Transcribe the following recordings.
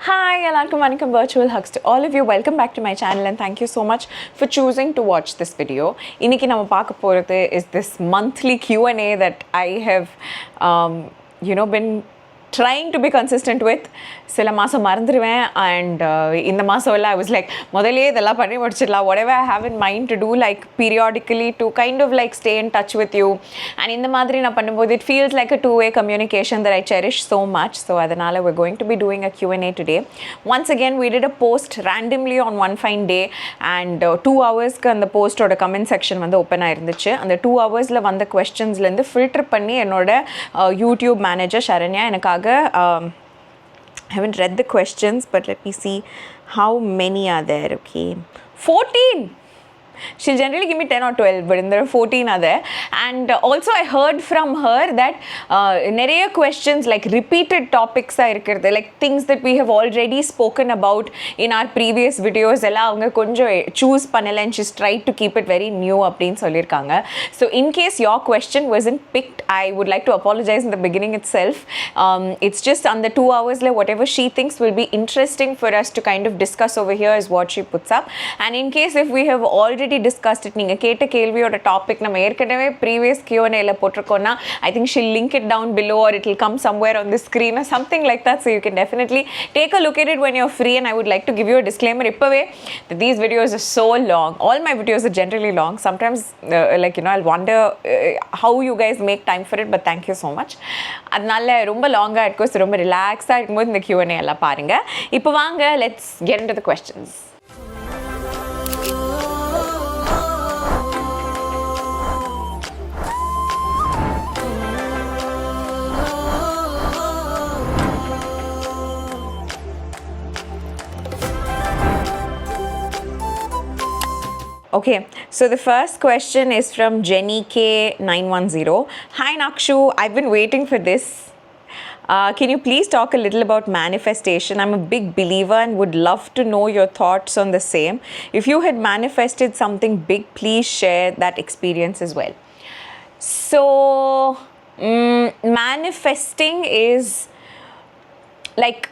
Hi, எல்லாருக்கும் வணக்கம். Virtual hugs to all of you. Welcome back to my channel and thank you so much for choosing to watch this video. இன்னைக்கு நம்ம பார்க்க போறது is this monthly Q&A that I have been trying to be consistent with. சில மாதம் மறந்துடுவேன் and இந்த மாதம் எல்லாம் I was like முதலே இதெல்லாம் பண்ணி முடிச்சிடலாம். Whatever I have in mind to do like periodically to kind of like stay in touch with you. And இந்த மாதிரி நான் பண்ணும்போது it feels like a two-way communication that I cherish so much. So அதனால we're going to be doing a Q&A today. Once again we did a post randomly on one fine day and 2 hours-க்கு அந்த போஸ்டோட comment section வந்து open ஆயிருந்துச்சு. அந்த 2 hours-ல வந்த questions-லேருந்து filter பண்ணி என்னோட YouTube manager Saranya எனக்காக I haven't read the questions, but let me see how many are there. Okay, 14. She'll generally give me 10 or 12, but there are 14 are there. And also I heard from her that நிறைய questions like repeated topics are இருக்கிறது, like things that we have already spoken about in our previous videos எல்லாம் அவங்க கொஞ்சம் choose பண்ணல and she's tried to keep it very new அப்படின்னு சொல்லியிருக்காங்க. So in case your question wasn't picked, I would like to apologize in the beginning itself. It's just on the 2 hours like whatever she thinks will be interesting for us to kind of discuss over here is what she puts up. And in case if we have already discussed it, நீங்க கேட்ட கேள்வியோட topic நம்ம ஏற்கனவே previous Q&A-ல போட்டிருக்கோம்னா I think she'll link it down below or it will come somewhere on the screen or something like that, so you can definitely take a look at it when you're free. And I would like to give you a disclaimer இப்பவே that these videos are so long. All my videos are generally long. Sometimes I'll wonder how you guys make time for it, but thank you so much. அதனால ரொம்ப லாங்கா இருக்கும், ரொம்ப ரிலாக்ஸா இருக்கும்போது இந்த Q&A எல்லாம் பாருங்க. இப்போ வாங்க, let's get into the questions. Okay, so the first question is from Jenny K910. Hi Nakshu, I've been waiting for this. Can you please talk a little about manifestation? I'm a big believer and would love to know your thoughts on the same. If you had manifested something big, please share that experience as well. So, manifesting is like,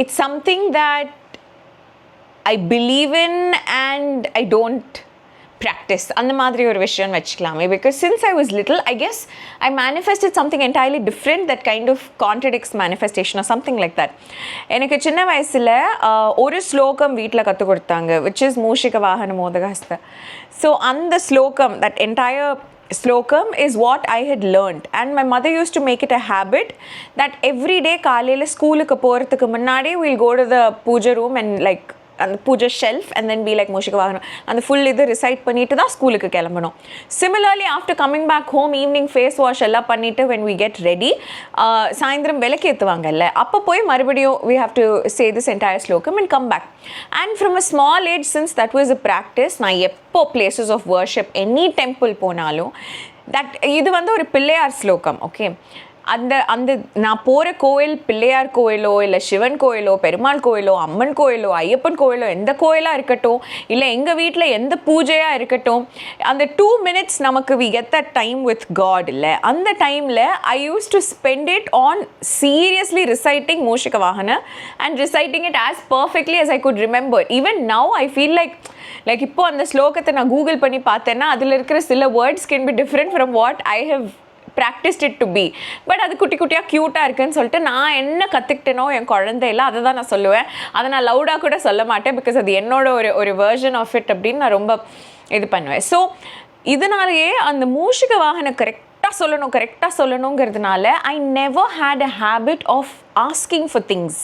it's something that I believe in and I don't practice. அந்த மாதிரி ஒரு விஷயம் வச்சுக்கலாமே, because since I was little, I guess I manifested something entirely different that kind of contradicts manifestation or something like that. எனக்கு சின்ன வயசில் ஒரு ஸ்லோகம் வீட்டில் கற்றுக் கொடுத்தாங்க, which is மூஷிக வாகன மோதகஹஸ்த. So அந்த ஸ்லோகம், that entire slokam is what I had learned, and my mother used to make it a habit that every day காலையில் ஸ்கூலுக்கு போகிறதுக்கு முன்னாடி we'll go to the puja room and like அந்த puja shelf and then be like மூஷிக வாகனம் அந்த full இது recite பண்ணிட்டு தான் ஸ்கூலுக்கு கிளம்பணும். Similarly after coming back home evening face wash எல்லாம் பண்ணிவிட்டு when we get ready, சாயந்தரம் விளக்கேற்றுவாங்கல்ல, அப்போ போய் மறுபடியும் we have to say this entire slokam and come back. And from a small age, since that was a practice, நான் எப்போ places of worship any temple போனாலும் that இது வந்து ஒரு பிள்ளையார் ஸ்லோகம். ஓகே, அந்த அந்த நான் போகிற கோயில் பிள்ளையார் கோயிலோ இல்லை சிவன் கோயிலோ பெருமாள் கோயிலோ அம்மன் கோயிலோ ஐயப்பன் கோயிலோ எந்த கோயிலாக இருக்கட்டும், இல்லை எங்கள் வீட்டில் எந்த பூஜையாக இருக்கட்டும், அந்த 2 minutes நமக்கு we get that time with God இல்லை, அந்த டைமில் I used to spend it on seriously reciting மூஷிக வாகன and reciting it as perfectly as I could remember. Even now I feel like இப்போ அந்த ஸ்லோகத்தை நான் கூகுள் பண்ணி பார்த்தேன்னா அதில் இருக்கிற சில words can be different from what I have practiced it to be, but அது குட்டி குட்டியாக க்யூட்டாக இருக்குன்னு சொல்லிட்டு நான் என்ன கற்றுக்கிட்டேனோ என் குழந்தையில அதை தான் நான் சொல்லுவேன். அதை நான் லவுடாக கூட சொல்ல மாட்டேன், பிகாஸ் அது என்னோட ஒரு வேர்ஷன் ஆஃப் இட் அப்படின்னு நான் ரொம்ப இது பண்ணுவேன். ஸோ இதனாலேயே அந்த மூஷிக வாகனம் கரெக்டாக சொல்லணுங்கிறதுனால I never had a habit of asking for things.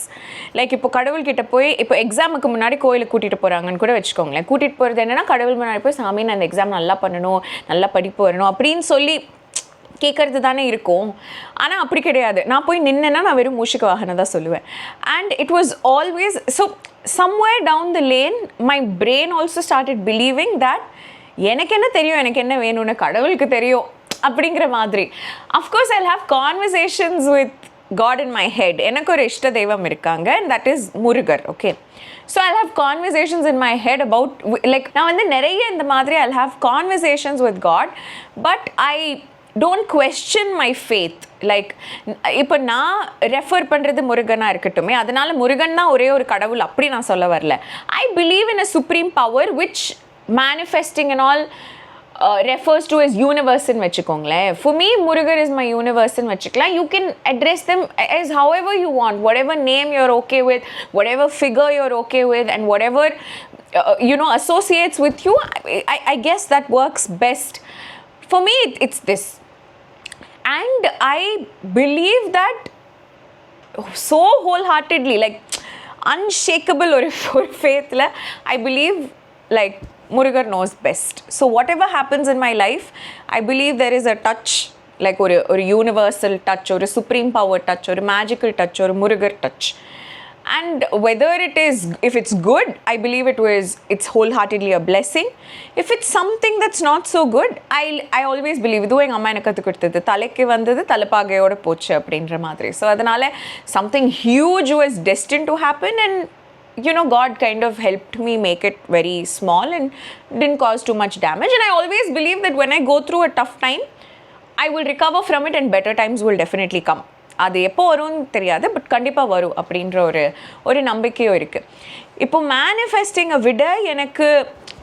Like இப்போ கடவுள்கிட்ட போய் இப்போ எக்ஸாமுக்கு முன்னாடி கோயிலுக்கு கூட்டிகிட்டு போகிறாங்கன்னு கூட வச்சுக்கோங்களேன். கூட்டிகிட்டு போகிறது என்னென்னா கடவுள் முன்னாடி போய் சாமி நான் அந்த எக்ஸாம் நல்லா பண்ணணும், நல்லா படிப்பு வரணும் அப்படின்னு சொல்லி கேட்குறது தானே இருக்கும். ஆனால் அப்படி கிடையாது, நான் போய் நின்னேன்னா நான் வெறும் மூஷிக வாகனம் தான் சொல்லுவேன். And it was always so somewhere down the lane my brain also started believing that எனக்கு என்ன தெரியும், எனக்கு என்ன வேணும்னு கடவுளுக்கு தெரியும் அப்படிங்கிற மாதிரி. Of course I'll have conversations with God in my head. எனக்கு ஒரு இஷ்ட தெய்வம் இருக்காங்க and that is Murugar. Okay, so I'll have conversations in my head about like நான் வந்து நிறைய இந்த மாதிரி I'll have conversations with God, but I don't question my faith. Like இப்போ நான் ரெஃபர் பண்ணுறது முருகனாக இருக்கட்டுமே, அதனால முருகன் தான் ஒரே ஒரு கடவுள் அப்படி நான் சொல்ல வரல. I believe in a supreme power which manifesting and all refers to as universe in vechukkongle. For me, Murugar is my universe in vechukla. You can address them as however you want, whatever name you're okay with, whatever figure you're okay with, and whatever associates with you. I guess that works best. For me, it's this. And I believe that so wholeheartedly, like unshakable or faith la, I believe like Murugar knows best. So whatever happens in my life, I believe there is a touch, like or universal touch, or a supreme power touch, or a magical touch, or a Murugar touch. And whether it is, if it's good, I believe it's wholeheartedly a blessing. If it's something that's not so good, I always believe idu enga amma enakku kathukuduthu thalekku vandhathu thalapagayoda pochu அப்படின்ற மாதிரி. So அதனால something huge was destined to happen, and God kind of helped me make it very small and didn't cause too much damage. And I always believe that when I go through a tough time, I will recover from it and better times will definitely come. அது எப்போ வரும்னு தெரியாது, but கண்டிப்பாக வரும் அப்படின்ற ஒரு நம்பிக்கையும் இருக்குது. இப்போ மேனிஃபெஸ்டிங்கை விட எனக்கு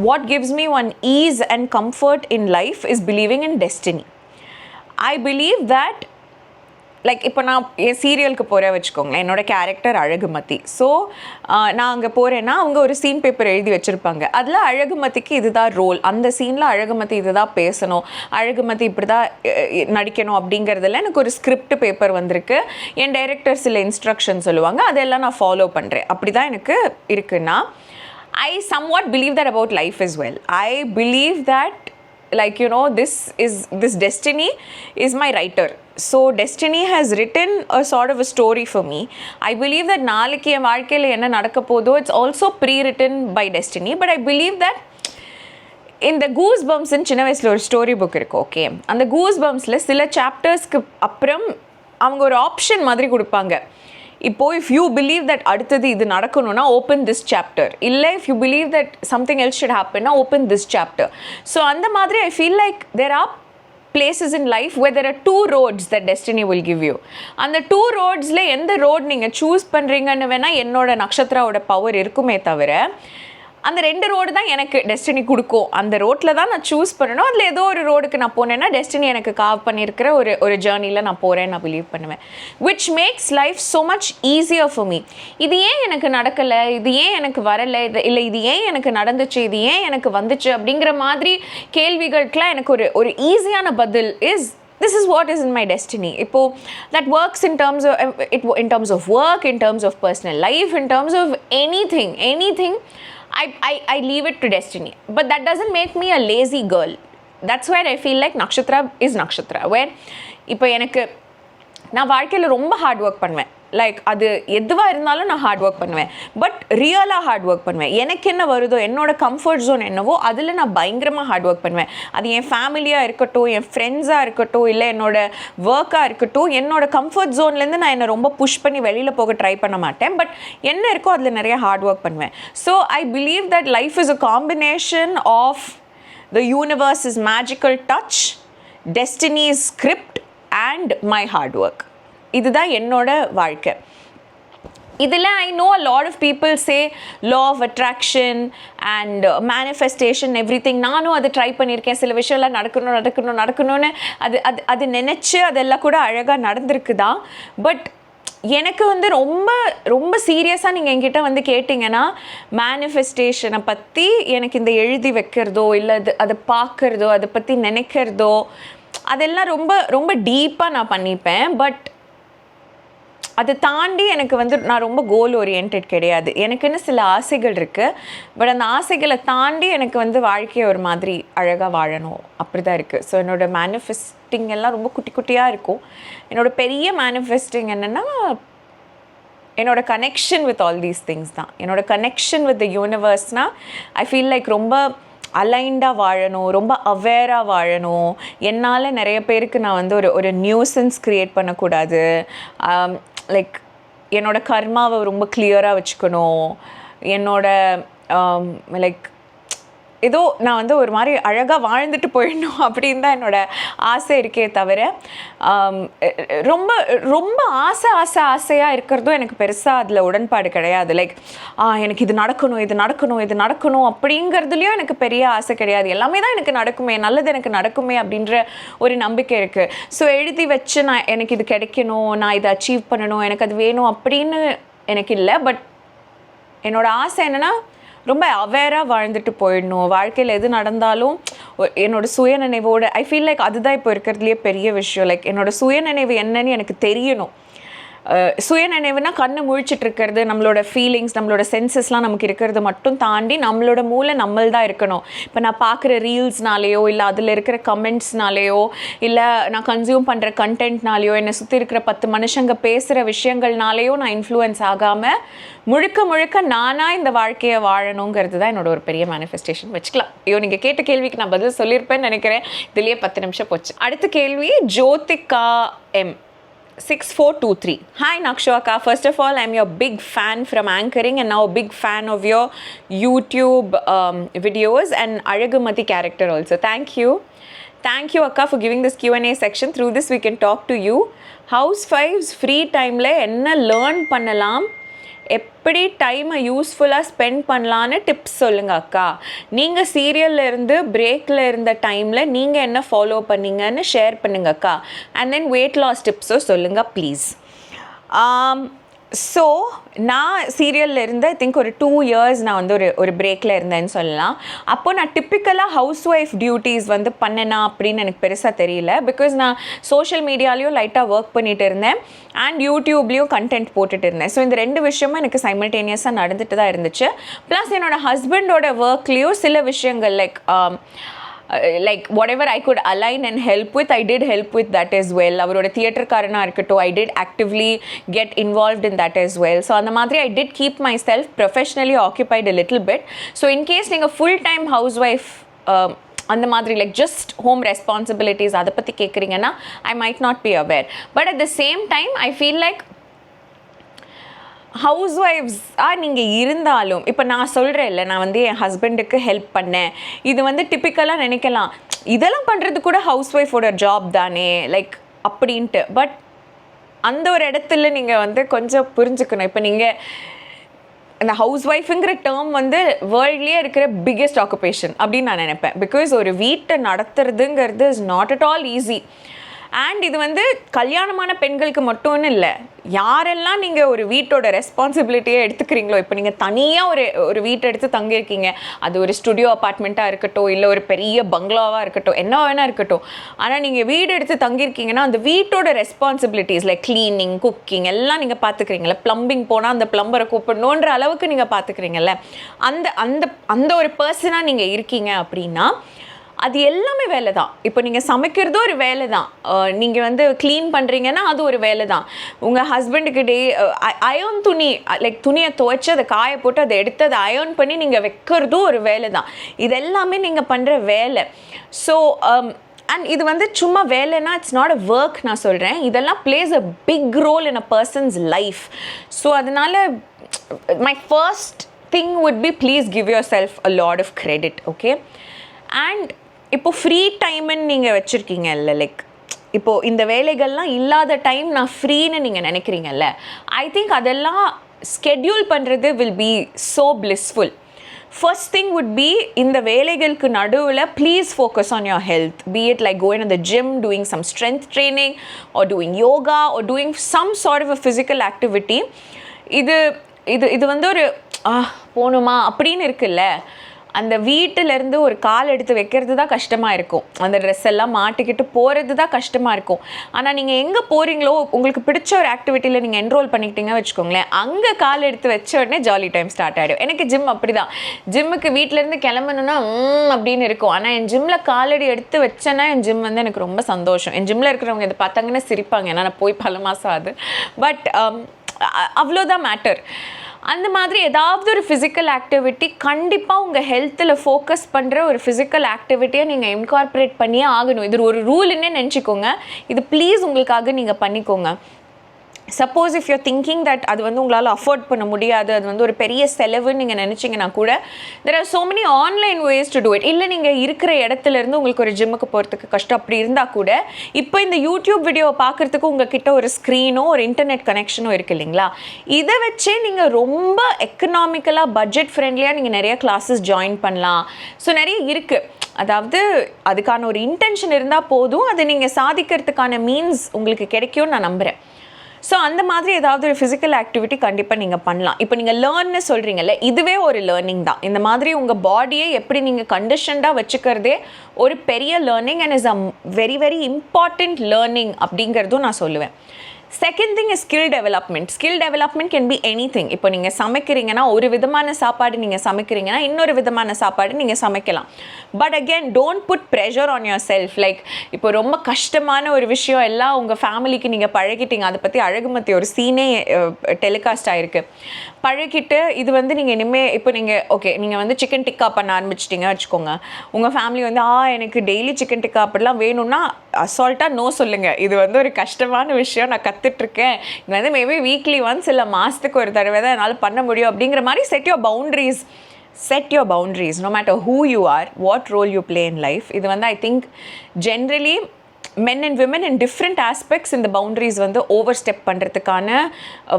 what gives me one ease and comfort in life is believing in destiny. I believe that like இப்போ நான் என் சீரியலுக்கு போகிறேன் வச்சுக்கோங்களேன், என்னோடய கேரக்டர் அழகுமதி. ஸோ நான் அங்கே போகிறேன்னா அவங்க ஒரு சீன் பேப்பர் எழுதி வச்சுருப்பாங்க. அதில் அழகுமதிக்கு இதுதான் ரோல், அந்த சீனில் அழகுமதி இது தான் பேசணும், அழகுமதி இப்படி தான் நடிக்கணும் அப்படிங்கிறதுல எனக்கு ஒரு ஸ்கிரிப்ட் பேப்பர் வந்திருக்கு. என் டைரக்டர் சில இன்ஸ்ட்ரக்ஷன் சொல்லுவாங்க, அதெல்லாம் நான் ஃபாலோ பண்ணுறேன். அப்படி தான் எனக்கு இருக்குன்னா I somewhat believe that about life as well. I believe that like this destiny is my writer. So destiny has written a sort of a story for me. I believe that நாளைக்கு என் வாழ்க்கையில் என்ன நடக்க போதோ it's also pre-written by destiny. But I believe that இந்த goose பம்ப்ஸ்ன்னு சின்ன வயசில் ஒரு story book இருக்குது. ஓகே, அந்த கூஸ் பம்ப்ஸில் சில சாப்டர்ஸ்க்கு அப்புறம் அவங்க ஒரு ஆப்ஷன் மாதிரி கொடுப்பாங்க. இப்போது இஃப் யூ பிலீவ் தட் அடுத்தது இது நடக்கணும்னா ஓப்பன் திஸ் சாப்டர், இல்லை if you believe that something else should ஹேப்பன்னா ஓப்பன் திஸ் சாப்டர். ஸோ அந்த மாதிரி I feel like there are places in life where there are two roads that destiny will give you. அந்த two ரோட்ஸில் எந்த road நீங்கள் choose பண்ணுறீங்கன்னு வேணால் என்னோட நக்ஷத்ராவோட power இருக்குமே தவிர, அந்த ரெண்டு ரோடு தான் எனக்கு டெஸ்டினி கொடுக்கும். அந்த ரோட்டில் தான் நான் சூஸ் பண்ணணும். அதில் ஏதோ ஒரு ரோடுக்கு நான் போனேன்னா டெஸ்டினி எனக்கு காவ் பண்ணியிருக்கிற ஒரு ஜேர்னியில் நான் போகிறேன்னு நான் பிலீவ் பண்ணுவேன். Which makes life so much easier for me. இது ஏன் எனக்கு நடக்கலை, இது ஏன் எனக்கு வரலை, இல்லை இது ஏன் எனக்கு நடந்துச்சு, இது ஏன் எனக்கு வந்துச்சு அப்படிங்கிற மாதிரி கேள்விகளுக்கெலாம் எனக்கு ஒரு ஈஸியான பதில் is this is what is in my destiny. Ipo that works in terms of work, in terms of personal life, in terms of anything I leave it to destiny. But that doesn't make me a lazy girl. That's where I feel like Nakshatra is Nakshatra. Where இப்போ எனக்கு நான் வாழ்க்கையில் ரொம்ப heart work பண்ணுவேன். Like அது எதுவாக இருந்தாலும் நான் ஹார்ட் ஒர்க் பண்ணுவேன், பட் ரியலாக ஹார்ட் ஒர்க் பண்ணுவேன். எனக்கு என்ன வருதோ, என்னோட கம்ஃபர்ட் ஜோன் என்னவோ அதில் நான் பயங்கரமாக ஹார்ட் ஒர்க் பண்ணுவேன். அது என் ஃபேமிலியாக இருக்கட்டும், என் ஃப்ரெண்ட்ஸாக இருக்கட்டும், இல்லை என்னோட ஒர்க்காக இருக்கட்டும், என்னோட கம்ஃபர்ட் ஜோன்லேருந்து நான் என்னை ரொம்ப புஷ் பண்ணி வெளியில் போக ட்ரை பண்ண மாட்டேன். பட் என்ன இருக்கோ அதில் நிறைய ஹார்ட் ஒர்க் பண்ணுவேன். So I believe that life is a combination of the universe's magical touch, destiny's script and my hard work. இதுதான் என்னோட வாழ்க்கை. இதில் I know a lot of people say law of attraction and manifestation everything. நானும் அதை try பண்ணியிருக்கேன். சில விஷயம்லாம் நடக்கணும்னு அது நினச்சி அதெல்லாம் கூட அழகாக நடந்திருக்கு தான். பட் எனக்கு ரொம்ப ரொம்ப சீரியஸாக நீங்கள் என்கிட்ட கேட்டிங்கன்னா மேனிஃபெஸ்டேஷனை பற்றி எனக்கு இந்த எழுதி வைக்கிறதோ, இல்லை அதை பார்க்குறதோ, அதை பற்றி நினைக்கிறதோ, அதெல்லாம் ரொம்ப ரொம்ப டீப்பாக நான் பண்ணிப்பேன். பட் அதை தாண்டி எனக்கு நான் ரொம்ப கோல் ஓரியன்ட் கிடையாது. எனக்குன்னு சில ஆசைகள் இருக்குது. பட் அந்த ஆசைகளை தாண்டி எனக்கு வாழ்க்கையை ஒரு மாதிரி அழகாக வாழணும், அப்படி தான் இருக்குது. ஸோ என்னோடய மேனிஃபெஸ்டிங் எல்லாம் ரொம்ப குட்டி குட்டியாக இருக்கும். என்னோடய பெரிய மேனிஃபெஸ்டிங் என்னென்னா என்னோடய connection with all these things தான். என்னோடய கனெக்ஷன் வித் த யூனிவர்ஸ்னால் ஐ ஃபீல் லைக் ரொம்ப அலைண்டாக வாழணும், ரொம்ப அவேராக வாழணும். என்னால் நிறைய பேருக்கு நான் ஒரு நியூசன்ஸ் க்ரியேட் பண்ணக்கூடாது. லைக் என்னோடய கர்மாவை ரொம்ப கிளியராக வச்சுக்கணும். என்னோட லைக் ஏதோ நான் வந்து ஒரு மாதிரி அழகாக வாழ்ந்துட்டு போயிடணும் அப்படின்னு தான் என்னோடய ஆசை இருக்கே தவிர ரொம்ப ரொம்ப ஆசையாக இருக்கிறதும் எனக்கு பெருசாக அதில் உடன்பாடு கிடையாது. லைக் எனக்கு இது நடக்கணும் அப்படிங்கிறதுலையும் எனக்கு பெரிய ஆசை கிடையாது. எல்லாமே தான் எனக்கு நடக்குமே, நல்லது எனக்கு நடக்குமே அப்படின்ற ஒரு நம்பிக்கை இருக்குது. ஸோ எழுதி வச்சு எனக்கு இது கிடைக்கணும், நான் இதை அச்சீவ் பண்ணணும், எனக்கு அது வேணும் அப்படின்னு எனக்கு இல்லை. பட் என்னோடய ஆசை என்னென்னா ரொம்ப அவேராக வாழ்ந்துட்டு போயிடணும். வாழ்க்கையில் எது நடந்தாலும் என்னோடய சுயநினைவோடு ஐ ஃபீல் லைக் அதுதான் இப்போ இருக்கிறதுலையே பெரிய விஷயம். லைக் என்னோடய சுயநினைவு என்னன்னு எனக்கு தெரியணும். சுயநினைவுனா கண்ணு முழிச்சிட்டு இருக்கிறது, நம்மளோட ஃபீலிங்ஸ், நம்மளோட சென்சஸ்லாம் நமக்கு இருக்கிறது மட்டும் தாண்டி நம்மளோட மூளை நம்மள்தான் இருக்கணும். இப்போ நான் பார்க்குற ரீல்ஸ்னாலேயோ இல்லை அதில் இருக்கிற கமெண்ட்ஸ்னாலேயோ இல்லை நான் கன்சியூம் பண்ணுற கண்டென்ட்னாலேயோ என்னை சுற்றி இருக்கிற 10 மனுஷங்க பேசுகிற விஷயங்கள்னாலேயோ நான் இன்ஃப்ளூயன்ஸ் ஆகாமல் முழுக்க நானாக இந்த வாழ்க்கையை வாழணுங்கிறது தான் என்னோட ஒரு பெரிய மேனிஃபெஸ்டேஷன் வச்சுக்கலாம். ஐயோ, நீங்கள் கேட்ட கேள்விக்கு நான் பதில் சொல்லியிருப்பேன்னு நினைக்கிறேன். இதுலேயே 10 நிமிஷம் போச்சு. அடுத்த கேள்வி Jyothika M 6423. Hi Nakshaka, first of all I'm your big fan from anchoring and now a big fan of your YouTube videos and Azhagumati character also. Thank you Akka for giving this Q&A section. Through this we can talk to you. Housewives free time la enna learn pannalam, எப்படி டைமை யூஸ்ஃபுல்லாக spend பண்ணலான்னு tips சொல்லுங்கள் அக்கா. நீங்கள் சீரியலில் இருந்து பிரேக்கில் இருந்த டைமில் நீங்கள் என்ன ஃபாலோ பண்ணீங்கன்னு ஷேர் பண்ணுங்க அக்கா. அண்ட் தென் வெயிட் லாஸ் டிப்ஸும் சொல்லுங்கள் ப்ளீஸ். ஸோ நான் சீரியலில் இருந்து ஐ திங்க் ஒரு 2 years நான் வந்து ஒரு பிரேக்கில் இருந்தேன்னு சொல்லலாம். அப்போது நான் டிப்பிக்கலாக ஹவுஸ் ஒய்ஃப் டியூட்டிஸ் வந்து பண்ணேனா அப்படின்னு எனக்கு பெருசாக தெரியல. பிகாஸ் நான் சோஷியல் மீடியாலேயும் லைட்டாக ஒர்க் பண்ணிகிட்டு இருந்தேன் அண்ட் யூடியூப்லேயும் கண்டென்ட் போட்டுட்டு இருந்தேன். ஸோ இந்த 2 விஷயமும் எனக்கு சைமல்டேனியஸாக நடந்துட்டு தான் இருந்துச்சு. ப்ளஸ் என்னோடய ஹஸ்பண்டோட ஒர்க்லேயும் சில விஷயங்கள் like whatever I could align and help with, I did help with that as well. அவரோட தியேட்டர்காரனாக இருக்கட்டும், I did actively get involved in that as well. So அந்த மாதிரி I did keep myself professionally occupied a little bit. So in case நீங்கள் full time housewife அந்த மாதிரி like just home responsibilities அதை பற்றி கேட்குறீங்கன்னா I might not be aware. But at the same time I feel like ஹவுஸ்வைஃப்ஸாக நீங்கள் இருந்தாலும் இப்போ நான் சொல்கிறேன் இல்லை, நான் வந்து என் ஹஸ்பண்டுக்கு ஹெல்ப் பண்ணேன், இது வந்து டிப்பிக்கலாக நினைக்கலாம் இதெல்லாம் பண்ணுறது கூட ஹவுஸ் ஒய்ஃபோட ஜாப் தானே லைக் அப்படின்ட்டு. பட் அந்த ஒரு இடத்துல நீங்கள் வந்து கொஞ்சம் புரிஞ்சுக்கணும். இப்போ நீங்கள் அந்த ஹவுஸ் ஒய்ஃபுங்கிற டேர்ம் வந்து வேர்ல்ட்லேயே இருக்கிற பிக்கெஸ்ட் ஆக்குபேஷன் அப்படின்னு நான் நினைப்பேன். பிகாஸ் ஒரு வீட்டை நடத்துறதுங்கிறது is not at all easy. And இது வந்து கல்யாணமான பெண்களுக்கு மட்டும்னு இல்லை, யாரெல்லாம் நீங்கள் ஒரு வீட்டோட ரெஸ்பான்சிபிலிட்டியை எடுத்துக்கிறீங்களோ, இப்போ நீங்கள் தனியாக ஒரு வீட்டை எடுத்து தங்கியிருக்கீங்க, அது ஒரு ஸ்டுடியோ அப்பார்ட்மெண்ட்டாக இருக்கட்டும் இல்லை ஒரு பெரிய பங்களாவாக இருக்கட்டும், என்ன வேணா இருக்கட்டும், ஆனால் நீங்கள் வீடு எடுத்து தங்கியிருக்கீங்கன்னா அந்த வீட்டோட ரெஸ்பான்சிபிலிட்டிஸ் லைக் க்ளீனிங், குக்கிங் எல்லாம் நீங்கள் பார்த்துக்கிறீங்களே, ப்ளம்பிங் போனால் அந்த ப்ளம்பரை கூப்பிடணுன்ற அளவுக்கு நீங்கள் பார்த்துக்கிறீங்கல்ல, அந்த அந்த அந்த ஒரு பர்சனாக நீங்கள் இருக்கீங்க அப்படின்னா அது எல்லாமே வேலை தான். இப்போ நீங்கள் சமைக்கிறதும் ஒரு வேலை தான், நீங்கள் வந்து க்ளீன் பண்ணுறீங்கன்னா அது ஒரு வேலை தான். உங்கள் ஹஸ்பண்டுக்கு அயர்ன் துணி லைக் துணியை துவைச்சி அதை காய போட்டு அதை எடுத்து அதை அயர்ன் பண்ணி நீங்கள் வைக்கிறதும் ஒரு வேலை தான். இது எல்லாமே நீங்கள் பண்ணுற வேலை. ஸோ அண்ட் இது வந்து சும்மா வேலைன்னா இட்ஸ் நாட் அ ஒர்க் நான் சொல்கிறேன், இதெல்லாம் plays a big role in a person's life. So அதனால் my first thing would be please give yourself a lot of credit. Okay. And இப்போது ஃப்ரீ டைமுன்னு நீங்கள் வச்சுருக்கீங்கல்ல, லைக் இப்போது இந்த வேலைகள்லாம் இல்லாத டைம் நான் ஃப்ரீன்னு நீங்கள் நினைக்கிறீங்கல்ல, ஐ திங்க் அதெல்லாம் ஸ்கெட்யூல் பண்ணுறது will be so blissful. First thing would be இந்த வேலைகளுக்கு நடுவில் please focus on your health, be it like going in the gym, doing some strength training or doing yoga or doing some sort of a physical activity. இது இது இது வந்து ஒரு போகணுமா அப்படின்னு இருக்குல்ல, அந்த வீட்டிலேருந்து ஒரு கால் எடுத்து வைக்கிறது தான் கஷ்டமாக இருக்கும், அந்த ட்ரெஸ் எல்லாம் மாட்டிக்கிட்டு போகிறது தான் கஷ்டமாக இருக்கும். ஆனால் நீங்கள் எங்கே போகிறீங்களோ உங்களுக்கு பிடிச்ச ஒரு ஆக்டிவிட்டியில் நீங்கள் என்ரோல் பண்ணிக்கிட்டீங்க வச்சுக்கோங்களேன், அங்கே கால் எடுத்து வச்ச உடனே ஜாலி டைம் ஸ்டார்ட் ஆகிடும். எனக்கு ஜிம் அப்படி தான், ஜிம்முக்கு வீட்டிலேருந்து கிளம்பணுன்னா அப்படின்னு இருக்கும், ஆனால் என் ஜிம்மில் காலடி எடுத்து வச்சேன்னா என் ஜிம் வந்து எனக்கு ரொம்ப சந்தோஷம். என் ஜிம்மில் இருக்கிறவங்க இதை பார்த்தாங்கன்னா சிரிப்பாங்க, ஏன்னா நான் போய் பல மாதம் ஆகுது. பட் அவ்வளோதான் மேட்டர். அந்த மாதிரி ஏதாவது ஒரு ஃபிசிக்கல் ஆக்டிவிட்டி கண்டிப்பாக உங்கள் ஹெல்த்தில் ஃபோக்கஸ் பண்ணுற ஒரு ஃபிசிக்கல் ஆக்டிவிட்டியை நீங்கள் இன்கார்பரேட் பண்ணியே ஆகணும். இது ஒரு ரூல்னே நினச்சிக்கோங்க. இது ப்ளீஸ் உங்களுக்காக நீங்கள் பண்ணிக்கோங்க. Suppose if your thinking that அது வந்து உங்களால் அஃபோர்ட் பண்ண முடியாது, அது வந்து ஒரு பெரிய செலவுன்னு நீங்கள் நினச்சிங்கன்னா கூட there are so many online ways to do it. இல்லை நீங்கள் இருக்கிற இடத்துலேருந்து உங்களுக்கு ஒரு ஜிம்முக்கு போகிறதுக்கு கஷ்டம் அப்படி இருந்தால் கூட இப்போ இந்த யூடியூப் வீடியோவை பார்க்குறதுக்கு உங்ககிட்ட ஒரு ஸ்க்ரீனோ ஒரு இன்டர்நெட் கனெக்ஷனோ இருக்குது இல்லைங்களா, இதை வச்சே நீங்கள் ரொம்ப எக்கனாமிக்கலாக பட்ஜெட் ஃப்ரெண்ட்லியாக நீங்கள் நிறைய கிளாஸஸ் ஜாயின் பண்ணலாம். ஸோ நிறைய இருக்குது. அதாவது அதுக்கான ஒரு இன்டென்ஷன் இருந்தால் போதும், அதை நீங்கள் சாதிக்கிறதுக்கான மீன்ஸ் உங்களுக்கு கிடைக்கும்னு நான் நம்புகிறேன். ஸோ அந்த மாதிரி ஏதாவது ஒரு ஃபிசிக்கல் ஆக்டிவிட்டி கண்டிப்பாக நீங்கள் பண்ணலாம். இப்போ நீங்கள் லேர்ன்னு சொல்கிறீங்கல்ல, இதுவே ஒரு லேர்னிங் தான். இந்த மாதிரி உங்கள் பாடியை எப்படி நீங்கள் கண்டிஷன்டாக வச்சுக்கிறதே ஒரு பெரிய learning and is a very very important learning அப்படிங்கிறதும் நான் சொல்லுவேன். Second thing is skill development. Skill development can be any thing. இப்போ நீங்கள் சமைக்கிறீங்கன்னா ஒரு விதமான சாப்பாடு நீங்கள் சமைக்கிறீங்கன்னா இன்னொரு விதமான சாப்பாடு நீங்கள் சமைக்கலாம். But again don't put pressure on yourself. Like இப்போ ரொம்ப கஷ்டமான ஒரு விஷயம் எல்லாம் உங்கள் ஃபேமிலிக்கு நீங்கள் பழகிட்டீங்க. அதை பற்றி அழகுமத்தி ஒரு சீனே டெலிகாஸ்ட் ஆகிருக்கு. பழகிட்டு இது வந்து நீங்கள் இனிமேல் இப்போ நீங்கள் ஓகே நீங்கள் வந்து சிக்கன் டிக்கா பண்ண ஆரம்பிச்சிட்டிங்க வச்சுக்கோங்க. உங்கள் ஃபேமிலி வந்து எனக்கு டெய்லி சிக்கன் டிக்கா அப்படிலாம் வேணும்னா அசால்ட்டாக நோ சொல்லுங்கள். இது வந்து ஒரு கஷ்டமான விஷயம், நான் கற்றுட்ருக்கேன், இது வந்து மேபி வீக்லி ஒன்ஸ் இல்லை மாதத்துக்கு ஒரு தடவை தான் என்னால் பண்ண முடியும் அப்படிங்கிற மாதிரி set your boundaries no matter who you are, what role you play in life. இது வந்து I think generally men and women in different aspects இந்த பவுண்டரிஸ் வந்து ஓவர் ஸ்டெப் பண்ணுறதுக்கான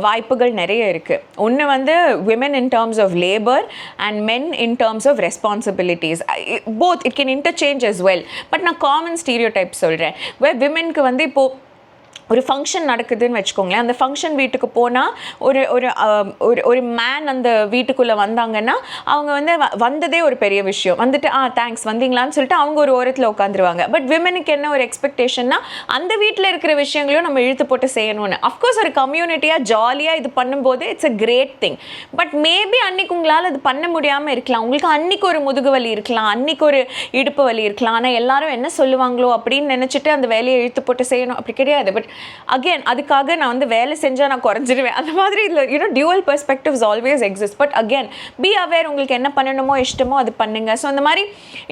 வாய்ப்புகள் நிறைய இருக்குது. ஒன்று வந்து women in terms of labor and men in terms of responsibilities. Both it can interchange as well. But நான் காமன் ஸ்டீரியோடைப் சொல்கிறேன். womenக்கு வந்து இப்போது ஒரு ஃபங்க்ஷன் நடக்குதுன்னு வச்சுக்கோங்களேன். அந்த ஃபங்க்ஷன் வீட்டுக்கு போனால் ஒரு ஒரு ஒரு மேன் அந்த வீட்டுக்குள்ளே வந்தாங்கன்னா அவங்க வந்து வந்ததே ஒரு பெரிய விஷயம். வந்துட்டு தேங்க்ஸ் வந்தீங்களான்னு சொல்லிட்டு அவங்க ஒரு ஓரத்தில் உட்காந்துருவாங்க. பட் விமனுக்கு என்ன ஒரு எக்ஸ்பெக்டேஷன்னா அந்த வீட்டில் இருக்கிற விஷயங்களையும் நம்ம இழுத்து போட்டு செய்யணும்னு. அஃப்கோர்ஸ் ஒரு கம்யூனிட்டியாக ஜாலியாக இது பண்ணும்போது it's a great thing. But maybe அன்றைக்கி உங்களால் அது பண்ண முடியாமல் இருக்கலாம். உங்களுக்கு அன்றைக்கி ஒரு முதுகு வலி இருக்கலாம், அன்றைக்கி ஒரு இடுப்பு வலி இருக்கலாம். ஆனால் எல்லாரும் என்ன சொல்லுவாங்களோ அப்படின்னு நினச்சிட்டு அந்த வேலையை இழுத்து போட்டு செய்யணும் அப்படி கிடையாது. பட் அகெயின் அதுக்காக நான் வந்து வேலை செஞ்சால் நான் குறைஞ்சிடுவேன் அந்த மாதிரி இல்லை. Dual perspectives always exist. But again be aware, உங்களுக்கு என்ன பண்ணணுமோ இஷ்டமோ அது பண்ணுங்கள். ஸோ அந்த மாதிரி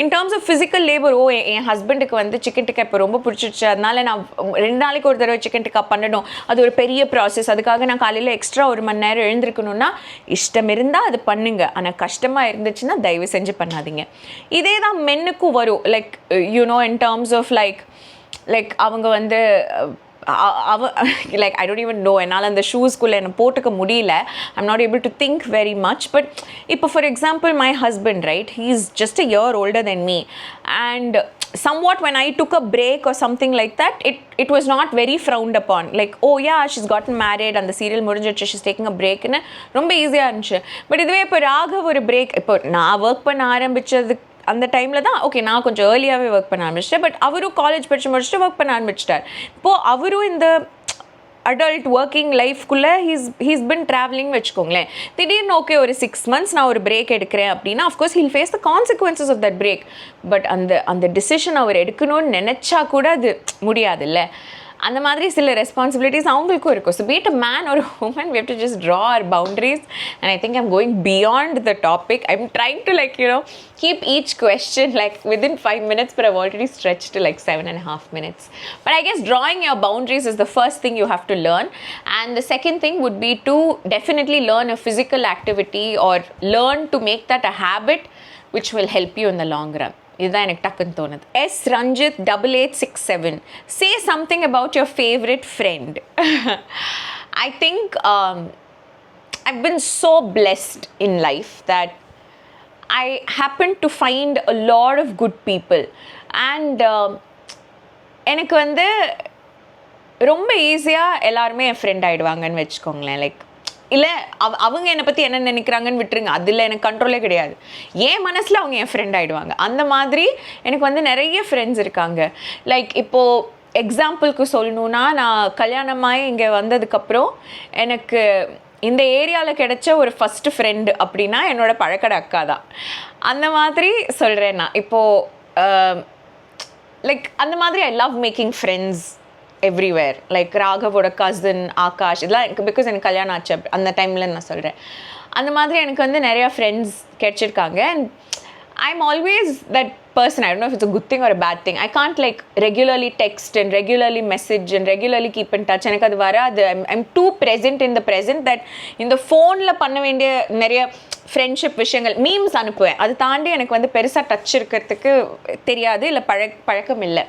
in terms of physical labour, என் ஹஸ்பண்டுக்கு வந்து சிக்கன் டிக்கா இப்போ ரொம்ப பிடிச்சிருச்சு, அதனால நான் 2 நாளைக்கு ஒரு தடவை சிக்கன் டிக்கா பண்ணணும், அது ஒரு பெரிய ப்ராசஸ், அதுக்காக நான் காலையில் எக்ஸ்ட்ரா 1 மணி நேரம் எழுந்திருக்கணும்னா இஷ்டம் இருந்தால் அது பண்ணுங்க. ஆனால் கஷ்டமாக இருந்துச்சுன்னா தயவு செஞ்சு பண்ணாதீங்க. இதே தான் மென்னுக்கும் வரும். Like in terms of like அவங்க வந்து like I don't even know, என்னால் அந்த ஷூஸ்குள்ளே என்னை போட்டுக்க முடியல. I'm not able to think very much. But இப்போ for example my husband, right, he's just a year older than me, and somewhat when I took a break or something like that, it was not very frowned upon. Like, oh yeah, she's gotten married and the serial முடிஞ்சிருச்சு, she's taking a break ன்னு ரொம்ப ஈஸியாக இருந்துச்சு. But இதுவே இப்போ ராகவ் ஒரு break, இப்போ நான் ஒர்க் பண்ண ஆரம்பித்ததுக்கு அந்த டைமில் தான் ஓகே நான் கொஞ்சம் ஏர்லியாகவே ஒர்க் பண்ண ஆரம்பிச்சிட்டேன். பட் அவரும் காலேஜ் படித்து முடிச்சுட்டு ஒர்க் பண்ண ஆரம்பிச்சிட்டார். இப்போது அவரும் இந்த அடல்ட் ஒர்க்கிங் லைஃப்குள்ளே ஹீஸ் பின் ட்ராவலிங் வச்சுக்கோங்களேன். திடீர்னு ஓகே ஒரு 6 months நான் ஒரு பிரேக் எடுக்கிறேன் அப்படின்னா of course he'll face the consequences of that break. But அந்த டிசிஷன் அவர் எடுக்கணும்னு நினச்சா கூட அது முடியாதுல்ல. அந்த மாதிரி சில ரெஸ்பான்சிபிலிட்டிஸ் அவங்களுக்கும் இருக்கும். So be it a man or a woman, we have to just draw our boundaries. And I think I'm going beyond the topic. I'm trying to keep each question within 5 minutes, but I've already stretched to 7.5 minutes. But I guess drawing your boundaries is the first thing you have to learn. And the second thing would be to definitely learn a physical activity or learn to make that a habit which will help you in the long run. இதுதான் எனக்கு டக்குன்னு தோணுது. S Ranjit 8867, say something about your favorite friend. I think I've been so blessed in life that I happened to find a lot of good people. And எனக்கு வந்து ரொம்ப ஈஸியாக எல்லாருமே என் friend ஆகிடுவாங்கன்னு வச்சுக்கோங்களேன். லைக் இல்லை அவங்க என்னை பற்றி என்ன நினைக்கிறாங்கன்னு விட்டுருங்க, அதில் எனக்கு கண்ட்ரோலே கிடையாது. என் மனசில் அவங்க என் ஃப்ரெண்ட் ஆகிடுவாங்க. அந்த மாதிரி எனக்கு வந்து நிறைய ஃப்ரெண்ட்ஸ் இருக்காங்க. லைக் இப்போது எக்ஸாம்பிளுக்கு சொல்லணுன்னா, நான் கல்யாணமாகி இங்கே வந்ததுக்கப்புறம் எனக்கு இந்த ஏரியாவில் கிடைச்ச ஒரு ஃபஸ்ட்டு ஃப்ரெண்டு அப்படின்னா என்னோடய பழக்கடை அக்கா தான். அந்த மாதிரி சொல்கிறேன் நான். இப்போது லைக் அந்த மாதிரி I love making friends everywhere. Like ராகவோட கசின் ஆகாஷ், இதெல்லாம் எனக்கு பிகாஸ் எனக்கு கல்யாணம் ஆச்சு அந்த டைமில் நான் சொல்கிறேன். அந்த மாதிரி எனக்கு வந்து நிறையா ஃப்ரெண்ட்ஸ் கிடச்சிருக்காங்க. And I'm always that person. I don't know if it's a good thing or a bad thing. I can't like regularly text and regularly message and regularly keep in touch. எனக்கு அது வராது. I'm too present in the present that இந்த ஃபோனில் பண்ண வேண்டிய நிறைய friendship விஷயங்கள் memes அனுப்புவேன். அது தாண்டி எனக்கு வந்து பெருசாக டச் இருக்கிறதுக்கு தெரியாது, இல்லை பழக்கம் இல்லை.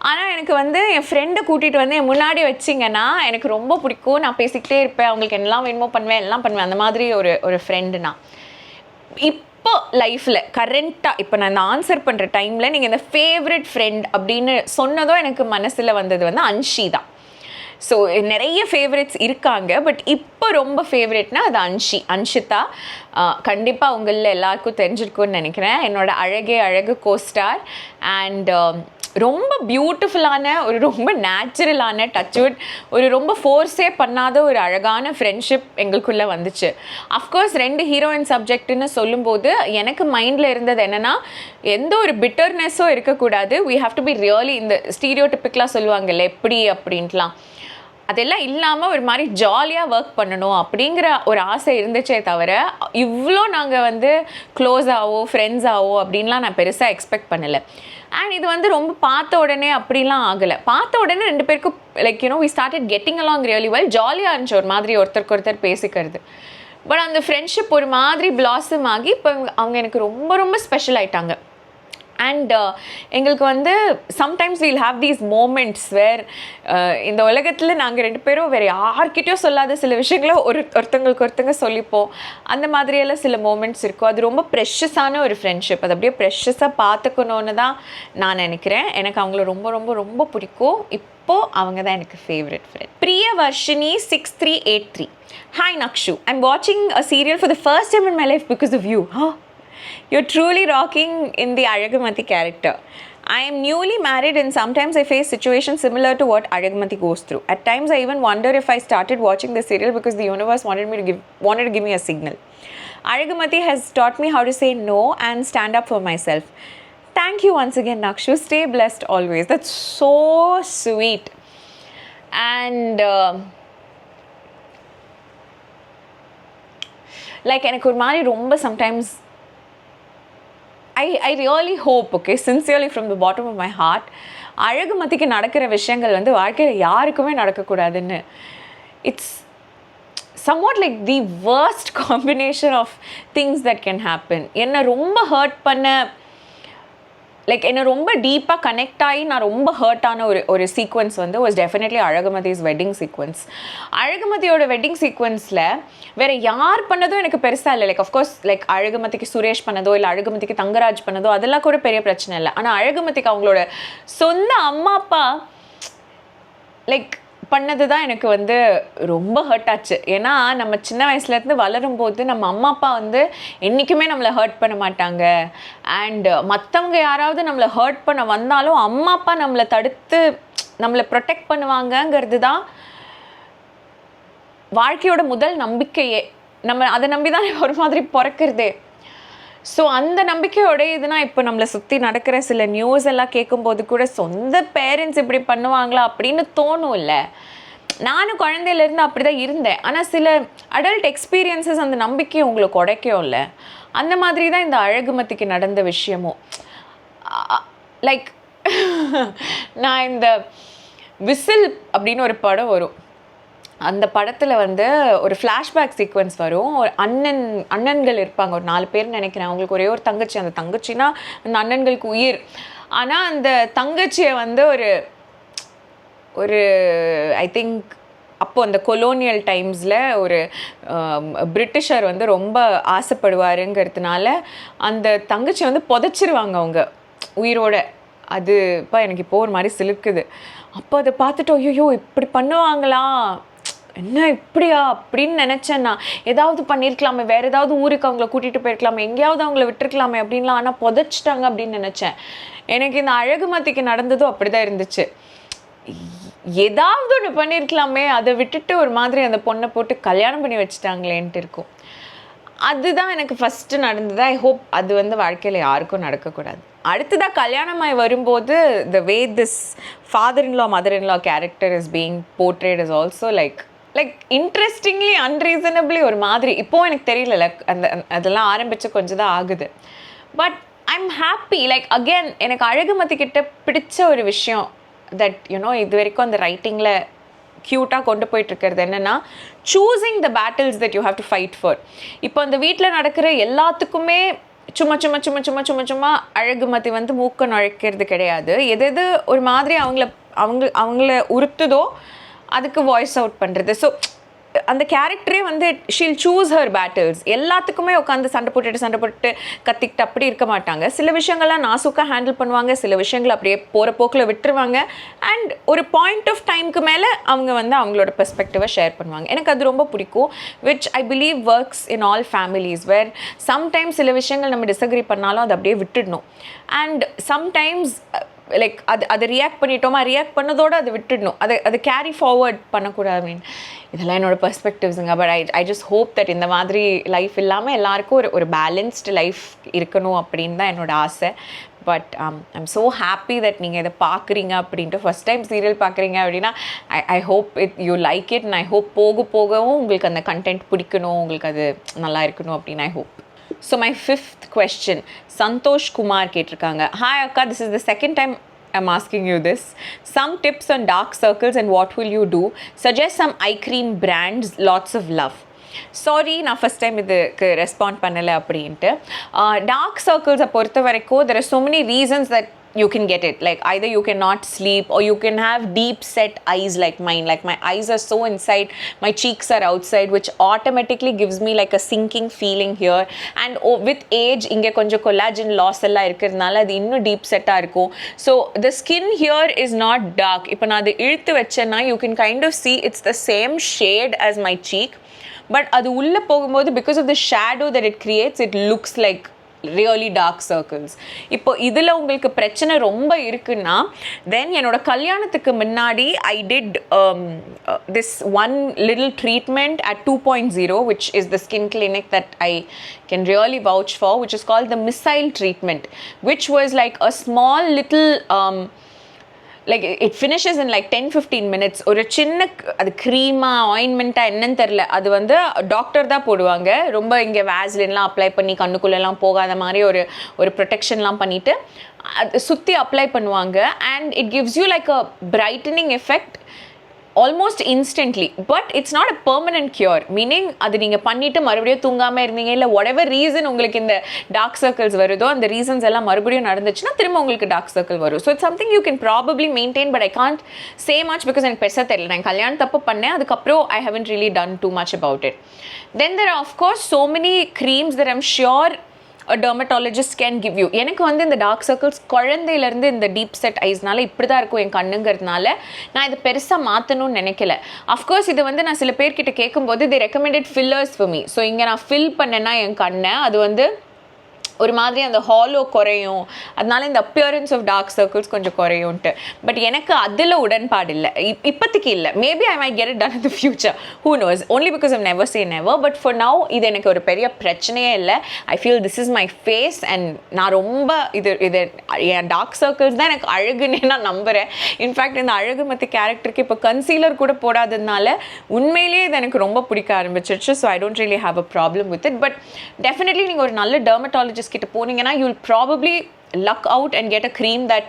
ஆனால் எனக்கு வந்து என் ஃப்ரெண்டை கூட்டிகிட்டு வந்து என் முன்னாடி வச்சிங்கன்னா எனக்கு ரொம்ப பிடிக்கும். நான் பேசிக்கிட்டே இருப்பேன், அவங்களுக்கு என்னெல்லாம் வேணுமோ பண்ணுவேன், எல்லாம் பண்ணுவேன். அந்த மாதிரி ஒரு ஃப்ரெண்டு நான். இப்போ லைஃப்பில் கரண்ட்டாக இப்போ நான் இந்த ஆன்சர் பண்ணுற டைமில் நீங்கள் இந்த ஃபேவரட் ஃப்ரெண்ட் அப்படின்னு சொன்னதோ எனக்கு மனசில் வந்தது வந்து அன்ஷி தான். ஸோ நிறைய ஃபேவரட்ஸ் இருக்காங்க, பட் இப்போ ரொம்ப ஃபேவரட்னா அது அன்ஷிதா. கண்டிப்பாக உங்களில் எல்லாருக்கும் தெரிஞ்சிருக்கும்னு நினைக்கிறேன். என்னோட அழகு கோஸ்டார் அண்ட் ரொம்ப பியூட்டிஃபுல்லான ஒரு ரொம்ப நேச்சுரலான டச்வுட் ஒரு ரொம்ப ஃபோர்ஸே பண்ணாத ஒரு அழகான ஃப்ரெண்ட்ஷிப் எங்களுக்குள்ளே வந்துச்சு. அஃப்கோர்ஸ் 2 ஹீரோயின் சப்ஜெக்ட்னு சொல்லும்போது எனக்கு மைண்டில் இருந்தது என்னென்னா எந்த ஒரு பிட்டர்னஸும் இருக்கக்கூடாது. we have to be really இந்த ஸ்டீரியோடிப்பிக்கலாக சொல்லுவாங்கல்ல எப்படி அப்படின்ட்டுலாம் அதெல்லாம் இல்லாமல் ஒரு மாதிரி ஜாலியாக ஒர்க் பண்ணணும் அப்படிங்கிற ஒரு ஆசை இருந்துச்சே தவிர இவ்வளோ நாங்கள் வந்து க்ளோஸாகவோ ஃப்ரெண்ட்ஸாகவோ அப்படின்லாம் நான் பெருசாக எக்ஸ்பெக்ட் பண்ணலை. அண்ட் இது வந்து ரொம்ப பார்த்த உடனே அப்படிலாம் ஆகலை. பார்த்த உடனே 2 பேருக்கும் like we started getting along really well. ஜாலியாக இருந்துச்சு ஒரு மாதிரி ஒருத்தருக்கு ஒருத்தர் பேசிக்கிறது. பட் அந்த ஃப்ரெண்ட்ஷிப் ஒரு மாதிரி பிளாசம் ஆகி இப்போ அவங்க எனக்கு ரொம்ப ரொம்ப ஸ்பெஷல் ஆயிட்டாங்க. அண்ட் எங்களுக்கு வந்து sometimes we'll have these moments where இந்த உலகத்தில் நாங்கள் 2 பேரும் வேறு யார்கிட்டையும் சொல்லாத சில விஷயங்கள ஒருத்தங்களுக்கு ஒருத்தங்க சொல்லிப்போம். அந்த மாதிரியெல்லாம் சில மூமெண்ட்ஸ் இருக்கும். அது ரொம்ப ப்ரெஷஸான ஒரு ஃப்ரெண்ட்ஷிப். அது அப்படியே ப்ரெஷஸாக பார்த்துக்கணுன்னு தான் நான் நினைக்கிறேன். எனக்கு அவங்கள ரொம்ப ரொம்ப ரொம்ப பிடிக்கும். இப்போது அவங்க தான் எனக்கு favourite friend. பிரியவர்ஷினி 6383. Hi Nakshu, I'm watching a serial for the first time in my life because of you. You're truly rocking in the Aragamati character. I am newly married and sometimes I face situations similar to what Aragamati goes through. At times I even wonder if I started watching the serial because the universe wanted to give me a signal. Aragamati has taught me how to say no and stand up for myself. Thank you once again Nakshu. Stay blessed always. That's so sweet. And like எனக்கு ஒரு மாதிரி ரொம்ப sometimes I really hope, okay, sincerely from the bottom of my heart, அழகுமதிக்கு நடக்கிற விஷயங்கள் வந்து வாழ்க்கையில் யாருக்குமே நடக்கக்கூடாதுன்னு. It's somewhat like the worst combination of things that can happen. என்னை ரொம்ப ஹர்ட் பண்ண லைக் என்னை ரொம்ப டீப்பாக கனெக்ட் ஆகி நான் ரொம்ப ஹர்ட் ஆன ஒரு சீக்வன்ஸ் வந்து வாஸ் டெஃபினெட்லி அழகுமதிஸ் வெட்டிங் சீக்வன்ஸ். அழகுமதியோட வெட்டிங் சீக்வன்ஸில் வேறு யார் பண்ணதும் எனக்கு பெருசாக இல்லை. லைக் அஃப்கோர்ஸ் லைக் அழகுமதிக்கு சுரேஷ் பண்ணதோ இல்லை அழகுமதிக்கு தங்கராஜ் பண்ணதோ அதெல்லாம் கூட பெரிய பிரச்சனை இல்லை. ஆனால் அழகுமதிக்கு அவங்களோட சொந்த அம்மா அப்பா லைக் பண்ணது தான் எனக்கு வந்து ரொம்ப ஹர்ட் ஆச்சு. ஏன்னா நம்ம சின்ன வயசுலேருந்து வளரும்போது நம்ம அம்மா அப்பா வந்து என்றைக்குமே நம்மளை ஹர்ட் பண்ண மாட்டாங்க. அண்டு மற்றவங்க யாராவது நம்மளை ஹர்ட் பண்ண வந்தாலும் அம்மா அப்பா நம்மளை தடுத்து நம்மளை ப்ரொடெக்ட் பண்ணுவாங்கங்கிறது தான் வாழ்க்கையோட முதல் நம்பிக்கையே. நம்ம அதை நம்பி தான் ஒரு மாதிரி பிறக்கிறதே. ஸோ அந்த நம்பிக்கையோட இதுனா இப்போ நம்மளை சுற்றி நடக்கிற சில நியூஸ் எல்லாம் கேட்கும்போது கூட சொந்த பேரண்ட்ஸ் இப்படி பண்ணுவாங்களா அப்படின்னு தோணும் இல்லை. நானும் குழந்தையிலேருந்து அப்படி தான் இருந்தேன். ஆனால் சில அடல்ட் எக்ஸ்பீரியன்ஸஸ் அந்த நம்பிக்கையை உங்களுக்கு உடைக்கும் இல்லை. அந்த மாதிரி தான் இந்த அழகுமதிக்கு நடந்த விஷயமும். லைக் நான் இந்த விசில் அப்படின்னு ஒரு படம் வரும். அந்த படத்தில் வந்து ஒரு ஃப்ளாஷ்பேக் சீக்வன்ஸ் வரும். ஒரு அண்ணன்கள் இருப்பாங்க, ஒரு 4 பேர் நினைக்கிறேன். அவங்களுக்கு ஒரே ஒரு தங்கச்சி. அந்த தங்கச்சின்னா அந்த அண்ணன்களுக்கு உயிர். ஆனால் அந்த தங்கச்சியை வந்து ஒரு ஐ திங்க் அப்போது அந்த கொலோனியல் டைம்ஸில் ஒரு பிரிட்டிஷர் வந்து ரொம்ப ஆசைப்படுவாருங்கிறதுனால அந்த தங்கச்சி வந்து புதைச்சிருவாங்க அவங்க உயிரோட. அது இப்போ எனக்கு இப்போது ஒரு மாதிரி சிலுக்குது. அப்போ அதை பார்த்துட்டு ஐயோ இப்படி பண்ணுவாங்களா, என்ன இப்படியா அப்படின்னு நினச்சேன். நான் ஏதாவது பண்ணியிருக்கலாமே, வேறு ஏதாவது ஊருக்கு அவங்கள கூட்டிகிட்டு போயிருக்கலாமே, எங்கேயாவது அவங்கள விட்டுருக்கலாமே அப்படின்லாம். ஆனால் புதைச்சிட்டாங்க அப்படின்னு நினச்சேன். எனக்கு இந்த அழகுமதிக்கு நடந்ததும் அப்படி தான் இருந்துச்சு. ஏதாவது ஒன்று பண்ணியிருக்கலாமே, அதை விட்டுட்டு ஒரு மாதிரி அந்த பொண்ணை போட்டு கல்யாணம் பண்ணி வச்சுட்டாங்களேன்ட்டு இருக்கும். அதுதான் எனக்கு ஃபஸ்ட்டு நடந்தது. ஐ ஹோப் அது வந்து வாழ்க்கையில் யாருக்கும் நடக்கக்கூடாது. அடுத்ததாக கல்யாணமாய் வரும்போது the way this father-in-law mother-in-law character is being portrayed is also like interestingly unreasonably ஒரு மாதிரி. இப்போது எனக்கு தெரியல, அந்த அதெல்லாம் ஆரம்பித்து கொஞ்சம் தான் ஆகுது. But I'm happy. Like, again, எனக்கு அழகுமதி கிட்ட பிடிச்ச ஒரு விஷயம் that, you know, இது வரைக்கும் அந்த ரைட்டிங்கில் க்யூட்டாக கொண்டு போயிட்டு இருக்கிறது என்னென்னா, choosing the battles that you have to fight for. இப்போ அந்த வீட்டில் நடக்கிற எல்லாத்துக்குமே சும்மா சும்மா சும்மா சும்மா சும்மா சும்மா அழகுமதி வந்து மூக்க நுழைக்கிறது கிடையாது. எது ஒரு மாதிரி அவங்கள உறுத்துதோ அதுக்கு வாய்ஸ் அவுட் பண்ணுறது. ஸோ அந்த கேரக்டரே வந்து ஷீல் சூஸ் ஹர் பேட்டில்ஸ். எல்லாத்துக்குமே உட்காந்து சண்டை போட்டுட்டு கத்திக்கிட்டு அப்படி இருக்க மாட்டாங்க. சில விஷயங்கள்லாம் நாசுக்காக ஹேண்டில் பண்ணுவாங்க, சில விஷயங்கள் அப்படியே போகிற போக்கில் விட்டுருவாங்க. அண்ட் ஒரு பாயிண்ட் ஆஃப் டைமுக்கு மேலே அவங்க வந்து அவங்களோட பெர்ஸ்பெக்டிவை ஷேர் பண்ணுவாங்க. எனக்கு அது ரொம்ப பிடிக்கும். Which I believe works in all families, where sometimes சில விஷயங்கள் நம்ம டிஸ்அக்ரி பண்ணாலும் அதை அப்படியே விட்டுடணும். அண்ட் சம்டைம்ஸ் லைக் அதை ரியாக்ட் ரியாக்ட் பண்ணதோடு அதை விட்டுடணும். அதை கேரி ஃபார்வர்ட் பண்ணக்கூடாது. மீன் இதெல்லாம் என்னோட பெர்ஸ்பெக்டிவ்ஸுங்க. But I just hope that இந்த மாதிரி லைஃப் இல்லாமல் எல்லாருக்கும் ஒரு பேலன்ஸ்டு லைஃப் இருக்கணும் அப்படின்னு தான் என்னோட ஆசை. But I'm so happy that நீங்கள் இதை பார்க்குறீங்க அப்படின்ட்டு. ஃபஸ்ட் டைம் சீரியல் பார்க்குறீங்க அப்படின்னா ஐ hope you like it. And I hope போகவும் உங்களுக்கு அந்த கண்டென்ட் பிடிக்கணும், உங்களுக்கு அது நல்லா இருக்கணும் அப்படின்னு I hope. So my fifth question, Santosh Kumar கேட்டிருக்காங்க. Hi Akka, this is the second time I'm asking you this. Some tips on dark circles and what will you do? Suggest some eye cream brands. Lots of love. Sorry, நான் first time இதுக்கு respond பண்ணலை அப்படின்ட்டு. Dark சர்க்கிள்ஸை பொறுத்த வரைக்கும் there are so many reasons that you can get it. Like either you cannot sleep or you can have deep set eyes like mine. Like my eyes are so inside, my cheeks are outside, which automatically gives me like a sinking feeling here. And with age inge konja collagen loss ella irukradnala adu innu deep set ah irukum. So the skin here is not dark. Ipo na adu iluthu vechena you can kind of see it's the same shade as my cheek, but adu ulla pogumbodhu because of the shadow that it creates, it looks like really dark circles. இப்போ இதில் உங்களுக்கு பிரச்சனை ரொம்ப இருக்குன்னா தென் என்னோட கல்யாணத்துக்கு முன்னாடி I did this one little treatment at 2.0 which is the skin clinic that I can really vouch for, which is called the missile treatment, which was like a small little like it finishes in like 10-15 minutes. ஒரு சின்ன அது crema ஆயின்மெண்ட்டா என்னன்னு தெரில, அது வந்து doctor தான் போடுவாங்க. ரொம்ப இங்கே வேஸ்லின்லாம் அப்ளை பண்ணி கண்ணுக்குள்ளெல்லாம் போகாத மாதிரி ஒரு ப்ரொடெக்ஷன்லாம் பண்ணிவிட்டு அது சுற்றி அப்ளை பண்ணுவாங்க. And it gives you like a brightening effect almost instantly. But it's not a permanent cure. Meaning அது நீங்கள் பண்ணிவிட்டு மறுபடியும் தூங்காமல் இருந்தீங்க, இல்லை whatever ரீசன் உங்களுக்கு இந்த டார்க் சர்க்கிள்ஸ் வருதோ அந்த ரீசன்ஸ் எல்லாம் மறுபடியும் நடந்துச்சுன்னா திரும்ப உங்களுக்கு டார்க் சர்க்கிள் வரும். So it's something you can probably maintain, but I can't say much because எனக்கு பெருசாக தெரியல. நான் கல்யாணம் தப்பு பண்ணேன், அதுக்கப்புறம் I haven't really done too much about it. Then there are of course so many creams that I'm sure a dermatologist can give you. எனக்கு வந்து இந்த டார்க் சர்க்கிள்ஸ் குழந்தையிலேருந்து இந்த டீப் செட் ஐஸ்னால இப்படி தான் இருக்கும் என் கண்ணுங்கிறதுனால நான் இதை பெருசாக மாற்றணும்னு நினைக்கல. அஃப்கோர்ஸ் இது வந்து நான் சில பேர்கிட்ட கேட்கும்போது they recommended fillers for me. So இங்கே நான் ஃபில் பண்ணேன்னா என் கண்ணை அது வந்து ஒரு மாதிரி அந்த ஹாலோ குறையும், அதனால இந்த அப்பியரன்ஸ் ஆஃப் டார்க் சர்க்கிள்ஸ் கொஞ்சம் குறையும்ட்டு. பட் எனக்கு அதில் உடன்பாடு இல்லை, இப்போதைக்கு இல்லை. Maybe I might get it done in the future, who knows, only because I've never say never. But for now இது எனக்கு ஒரு பெரிய பிரச்சனையே இல்லை. I feel this is my phase and நான் ரொம்ப இது என் டார்க் சர்க்கிள்ஸ் தான் எனக்கு அழகுன்னே நான் நம்புகிறேன். இன்ஃபேக்ட் இந்த அழகு மற்ற கேரக்டருக்கு இப்போ கன்சீலர் கூட போடாததுனால உண்மையிலேயே இது எனக்கு ரொம்ப பிடிக்க ஆரம்பிச்சிருச்சு. So I don't really have a problem with it. But definitely நீங்கள் ஒரு நல்ல டெர்மட்டாலஜிஸ்ட் கிட்ட போனீங்கன்னா you will probably luck out and get a cream that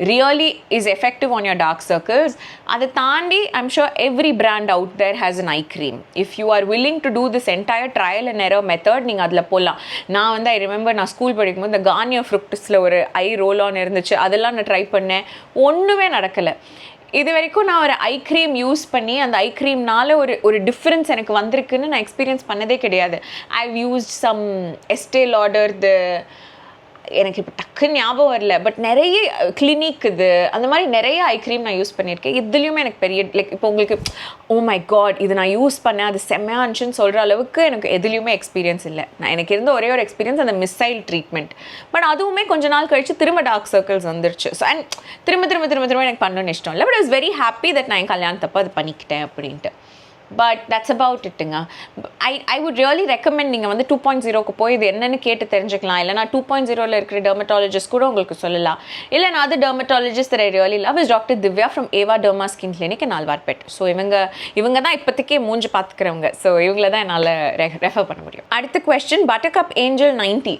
really is effective on your dark circles. அதை தாண்டி I'm sure every brand out there has an eye cream. If you are willing to do this entire trial and error method, நீங்கள் அதில் போகலாம். நான் வந்து I remember நான் school படிக்கும்போது இந்த கார்னியர் ஃப்ரூக்டிஸில் ஒரு ஐ ரோல் ஆன் இருந்துச்சு, அதெல்லாம் நான் ட்ரை பண்ணேன், ஒன்றுமே நடக்கலை. இது வரைக்கும் நான் ஒரு ஐ க்ரீம் யூஸ் பண்ணி அந்த ஐ க்ரீம்னால ஒரு டிஃப்ரென்ஸ் எனக்கு வந்திருக்குன்னு நான் எக்ஸ்பீரியன்ஸ் பண்ணதே கிடையாது. I've used some Estee Lauder, எனக்கு இப்போ டக்குன்னு ஞாபகம் வரல, பட் நிறைய கிளினிக் இது அந்த மாதிரி நிறைய ஐ க்ரீம் நான் யூஸ் பண்ணியிருக்கேன். இதுலேயுமே எனக்கு பெரிய லைக் இப்போ உங்களுக்கு ஓ மை காட் இது நான் யூஸ் பண்ணேன் அது செம்மையாக இருந்துச்சுன்னு சொல்கிற அளவுக்கு எனக்கு எதுலேயுமே எக்ஸ்பீரியன்ஸ் இல்லை. எனக்கு இருந்த ஒரே ஒரு எக்ஸ்பீரியன்ஸ் அந்த மிஸ்ஸைல் ட்ரீட்மெண்ட். பட் அதுவுமே கொஞ்ச நாள் கழிச்சு திரும்ப டார்க் சர்க்கிள்ஸ் வந்துருச்சு. ஸோ அண்ட் திரும்ப எனக்கு பண்ணணும்னு இஷ்டம் இல்லை. But I was very happy that நான் என் கல்யாணத்தப்போ அது பண்ணிக்கிட்டேன் அப்படின்ட்டு. பட் தட்ஸ் அபவுட் இட்டுங்க. ஐ வுட் ரியலி ரெக்கமெண்ட் நீங்கள் வந்து 2.0க்கு போய் இது என்னென்னு கேட்டு தெரிஞ்சுக்கலாம். இல்லைனா 2.0ல இருக்கிற டெர்மட்டாலஜிஸ்ட் கூட உங்களுக்கு சொல்லலாம். இல்லை நான் அது dermatologist I really love is doctor Divya from Eva derma skin clinic in Alwarpet. So இவங்க தான் இப்போதைக்கே மூஞ்சி பார்த்துக்கிறவங்க. ஸோ இவங்கள தான் என்னால் ரெஃபர் பண்ண முடியும். அடுத்த question buttercup angel 90.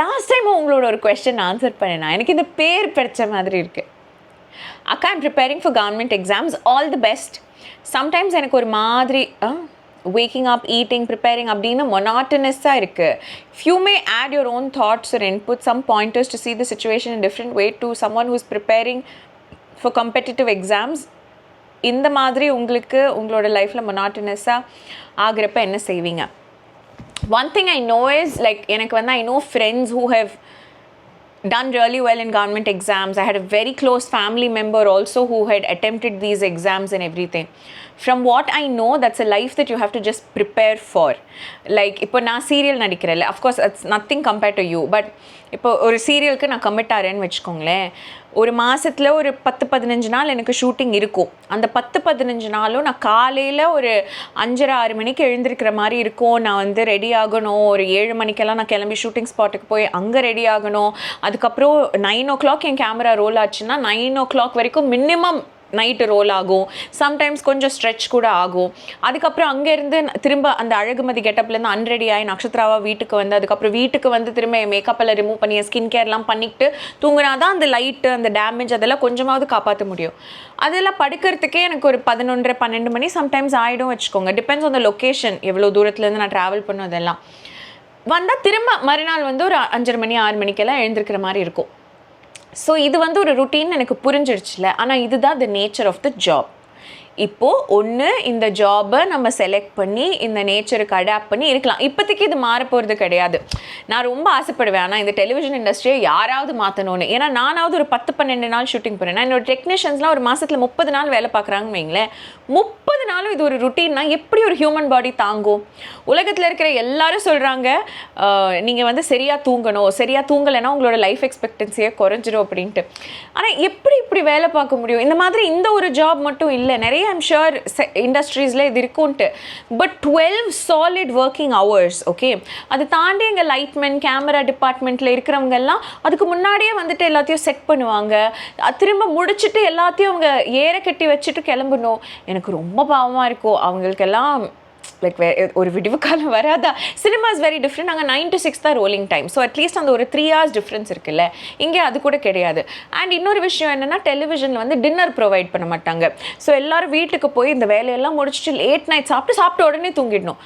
Last time உங்களோட ஒரு கொஸ்டின் ஆன்சர் பண்ணேன். எனக்கு இந்த பேர் படித்த மாதிரி இருக்குது. அக்கா, I'm preparing for government exams, all the best. Sometimes எனக்கு ஒரு மாதிரி waking up, eating, preparing அப்படின்னு monotonous-ஆக இருக்குது. If you may add your own thoughts or input, some pointers to see the situation in a different way to someone who's preparing for competitive exams, இந்த மாதிரி உங்களுக்கு உங்களோட லைஃப்பில் monotonous-ஆக ஆகிறப்ப என்ன செய்வீங்க? One thing I know is, like, எனக்கு வந்து I know friends who have done really well in government exams. I had a very close family member also who had attempted these exams and everything. From what I know, that's a life that you have to just prepare for. Like, இப்போ நான் serial நடிக்கிறேன்ல, of course it's nothing compared to you, but இப்போ ஒரு சீரியலுக்கு நான் commit ஆகிறேன்னு வச்சுக்கோங்களேன், ஒரு மாதத்தில் ஒரு 10-15 நாள் எனக்கு ஷூட்டிங் இருக்கும். அந்த 10-15 நாளும் நான் காலையில் ஒரு 5:30-6 மணிக்கு எழுந்திருக்கிற மாதிரி இருக்கும். நான் வந்து ரெடி ஆகணும். ஒரு 7 மணிக்கெல்லாம் நான் கிளம்பி ஷூட்டிங் ஸ்பாட்டுக்கு போய் அங்கே ரெடி ஆகணும். அதுக்கப்புறம் 9 o'clock என் கேமரா ரோல் ஆச்சுன்னா 9 o'clock வரைக்கும் மினிமம் நைட்டு ரோல் ஆகும். சம்டைம்ஸ் கொஞ்சம் ஸ்ட்ரெச் கூட ஆகும். அதுக்கப்புறம் அங்கேருந்து திரும்ப அந்த அழகுமதி கெட்டப்லேருந்து அன்ரெடி ஆகி நக்ஷத்ராவா வீட்டுக்கு வந்து, அதுக்கப்புறம் வீட்டுக்கு வந்து திரும்ப என் மேக்கப்பெல்லாம் ரிமூவ் பண்ணி ஸ்கின் கேர்லாம் பண்ணிக்கிட்டு தூங்கினா தான் அந்த லைட்டு, அந்த டேமேஜ் அதெல்லாம் கொஞ்சமாவது காப்பாற்ற முடியும். அதெல்லாம் படுக்கிறதுக்கே எனக்கு ஒரு 11:30-12 மணி சம்டைம்ஸ் ஆகிடும் வச்சுக்கோங்க. டிபெண்ட்ஸ் ஆன் த லொக்கேஷன், எவ்வளோ தூரத்துலேருந்து நான் ட்ராவல் பண்ணும். அதெல்லாம் வந்தால் திரும்ப மறுநாள் வந்து ஒரு 5:30 மணி 6 மணிக்கெல்லாம் எழுந்திருக்கிற மாதிரி இருக்கும். ஸோ இது வந்து ஒரு ருட்டீன் எனக்கு புரிஞ்சிடுச்சுல. ஆனால் இதுதான் the nature of the job. இப்போது ஒன்று இந்த ஜாபை நம்ம செலக்ட் பண்ணி இந்த நேச்சருக்கு அடாப்ட் பண்ணி இருக்கலாம். இப்போதைக்கு இது மாறப்போகிறது கிடையாது. நான் ரொம்ப ஆசைப்படுவேன், ஆனால் இந்த டெலிவிஷன் இண்டஸ்ட்ரியை யாராவது மாற்றணும்னு. ஏன்னா நானாவது ஒரு 10-12 நாள் ஷூட்டிங் போகிறேன். நான் என்னோட டெக்னீஷியன்ஸ்லாம் ஒரு மாதத்தில் 30 நாள் வேலை பார்க்குறாங்கன்னு வைங்களேன். 30 நாளும் இது ஒரு ருட்டீன்னா எப்படி ஒரு ஹியூமன் பாடி தாங்கும்? உலகத்தில் இருக்கிற எல்லாரும் சொல்கிறாங்க, நீங்கள் வந்து சரியாக தூங்கணும், சரியாக தூங்கலைன்னா உங்களோட லைஃப் எக்ஸ்பெக்டன்சியே குறைஞ்சிரும் அப்படின்ட்டு. ஆனால் எப்படி இப்படி வேலை பார்க்க முடியும்? இந்த மாதிரி இந்த ஒரு ஜாப் மட்டும் இல்லை, நிறைய ஐம் ஷுர் இண்டஸ்ட்ரீஸில் இது இருக்குன்ட்டு. But 12 solid working hours, okay. அது தாண்டி எங்கள் லைட்மென் கேமரா டிபார்ட்மெண்ட்டில் இருக்கிறவங்க எல்லாம் அதுக்கு முன்னாடியே வந்துட்டு எல்லாத்தையும் செட் பண்ணுவாங்க. திரும்ப முடிச்சுட்டு எல்லாத்தையும் அவங்க ஏற கட்டி வச்சுட்டு கிளம்பணும். எனக்கு ரொம்ப பாவமாக இருக்கும். அவங்களுக்கெல்லாம் லைக் ஒரு விடிவு காலம் வராதா? Cinema is very different. நாங்கள் 9 to 6 தான் ரோலிங் டைம். ஸோ அட்லீஸ்ட் அந்த ஒரு 3 hours டிஃப்ரென்ஸ் இருக்குல்ல. இங்கே அது கூட கிடையாது. அண்ட் இன்னொரு விஷயம் என்னென்னா, டெலிவிஷனில் வந்து டின்னர் ப்ரொவைட் பண்ண மாட்டாங்க. ஸோ எல்லோரும் வீட்டுக்கு போய் இந்த வேலையெல்லாம் முடிச்சுட்டு லேட் நைட் சாப்பிட்டு உடனே தூங்கிடணும்.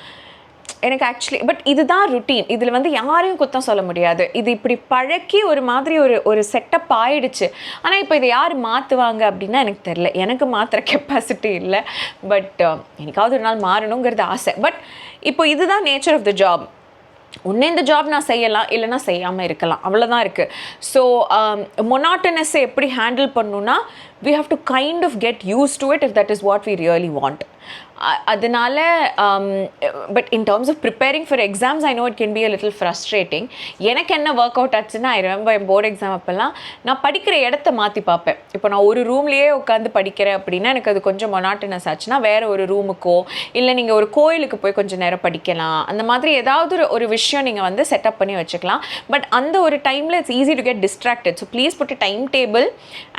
எனக்கு ஆக்சுவலி பட் இதுதான் ருட்டீன். இதில் வந்து யாரையும் குத்தம் சொல்ல முடியாது. இது இப்படி பழக்கி ஒரு மாதிரி ஒரு செட்டப் ஆயிடுச்சு. ஆனால் இப்போ இதை யார் மாற்றுவாங்க அப்படின்னா எனக்கு தெரில. எனக்கு மாற்றுற கெப்பாசிட்டி இல்லை. பட் எனக்காவது ஒரு நாள் மாறணுங்கிறது ஆசை. பட் இப்போ இதுதான் நேச்சர் ஆஃப் த ஜாப். ஒன்று இந்த ஜாப் நான் செய்யலாம், இல்லைனா செய்யாமல் இருக்கலாம், அவ்வளோதான் இருக்குது. ஸோ மொனாட்டனஸை எப்படி ஹேண்டில் பண்ணணுன்னா, we have to kind of get used to it if that is what we really want. அதனால but in terms of preparing for exams I know it can be a little frustrating. எனக்கு என்ன work out ஆச்சுன்னா, I remember என் board exam அப்போல்லாம் நான் படிக்கிற இடத்த மாற்றி பார்ப்பேன். இப்போ நான் ஒரு ரூம்லேயே உட்காந்து படிக்கிறேன் அப்படின்னா எனக்கு அது கொஞ்சம் மொனாட்டனஸ் ஆச்சுன்னா வேறு ஒரு ரூமுக்கோ, இல்லை நீங்கள் ஒரு கோயிலுக்கு போய் கொஞ்சம் நேரம் படிக்கலாம், அந்த மாதிரி ஏதாவது ஒரு விஷயம் நீங்கள் வந்து செட்டப் பண்ணி வச்சுக்கலாம். பட் அந்த ஒரு டைமில் it's easy to get distracted. So please put time table.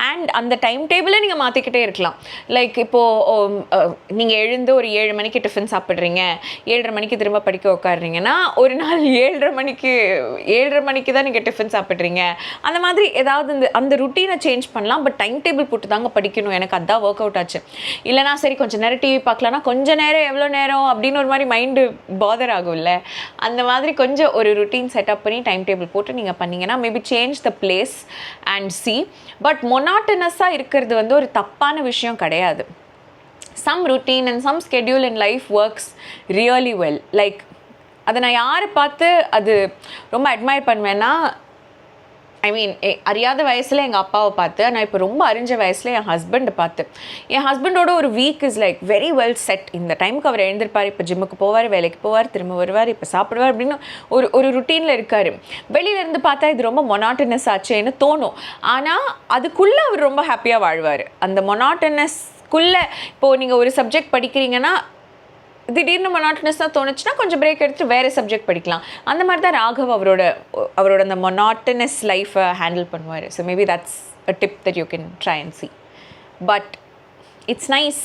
And அந்த டைம் டேபிளை நீங்கள் மாற்றிக்கிட்டே இருக்கலாம். லைக் இப்போது நீங்கள் எழுந்து ஒரு 7 மணிக்கு டிஃபன் சாப்பிட்றீங்க, 7:30 மணிக்கு திரும்ப படிக்க உட்காடுறீங்கன்னா, ஒரு நாள் 7:30 மணிக்கு தான் நீங்கள் டிஃபன் சாப்பிட்றீங்க. அந்த மாதிரி ஏதாவது அந்த ருட்டீனை சேஞ்ச் பண்ணலாம். பட் டைம் டேபிள் போட்டு தாங்க படிக்கணும். எனக்கு அதான் ஒர்க் அவுட் ஆச்சு. இல்லைனா சரி கொஞ்சம் நேரம் டிவி பார்க்கலான்னா கொஞ்சம் நேரம் எவ்வளோ நேரம் அப்படின்னு ஒரு மாதிரி மைண்டு பாதர் ஆகும்ல. அந்த மாதிரி கொஞ்சம் ஒரு ருட்டீன் செட்டப் பண்ணி டைம் டேபிள் போட்டு நீங்கள் பண்ணிங்கன்னா maybe change the place and see. But மொனாட்டனஸாக இருக்கிறது வந்து ஒரு தப்பான விஷயம் கிடையாது. Some routine and some schedule in life works really well. Like அதை நான் யாரை பார்த்து அது ரொம்ப அட்மையர் பண்ணுவேன்னா, ஐ மீன் அறியாத வயசில் எங்கள் அப்பாவை பார்த்து, நான் இப்போ ரொம்ப அறிஞ்ச வயசில் என் ஹஸ்பண்டை பார்த்து. என் ஹஸ்பண்டோட ஒரு week is like very well set. இந்த டைமுக்கு அவர் எழுந்திருப்பார், இப்போ ஜிம்முக்கு போவார், வேலைக்கு போவார், திரும்ப வருவார், இப்போ சாப்பிடுவார் அப்படின்னு ஒரு ருட்டீனில் இருக்கார். வெளியிலேருந்து பார்த்தா இது ரொம்ப மொனாட்டனஸ் ஆச்சேன்னு தோணும். ஆனால் அதுக்குள்ளே அவர் ரொம்ப ஹாப்பியாக வாழ்வார். அந்த மொனாட்டனஸ்க்குள்ளே இப்போது நீங்கள் ஒரு சப்ஜெக்ட் படிக்கிறீங்கன்னா திடீர்னு மொனாட்டனஸாக தோணுச்சுன்னா கொஞ்சம் பிரேக் எடுத்துட்டு வேறு சப்ஜெக்ட் படிக்கலாம். அந்த மாதிரி தான் ராகவ் அவரோட அந்த மொனாட்டனஸ் லைஃப்பை ஹேண்டில் பண்ணுவார். So maybe that's a tip that you can try and see. But it's nice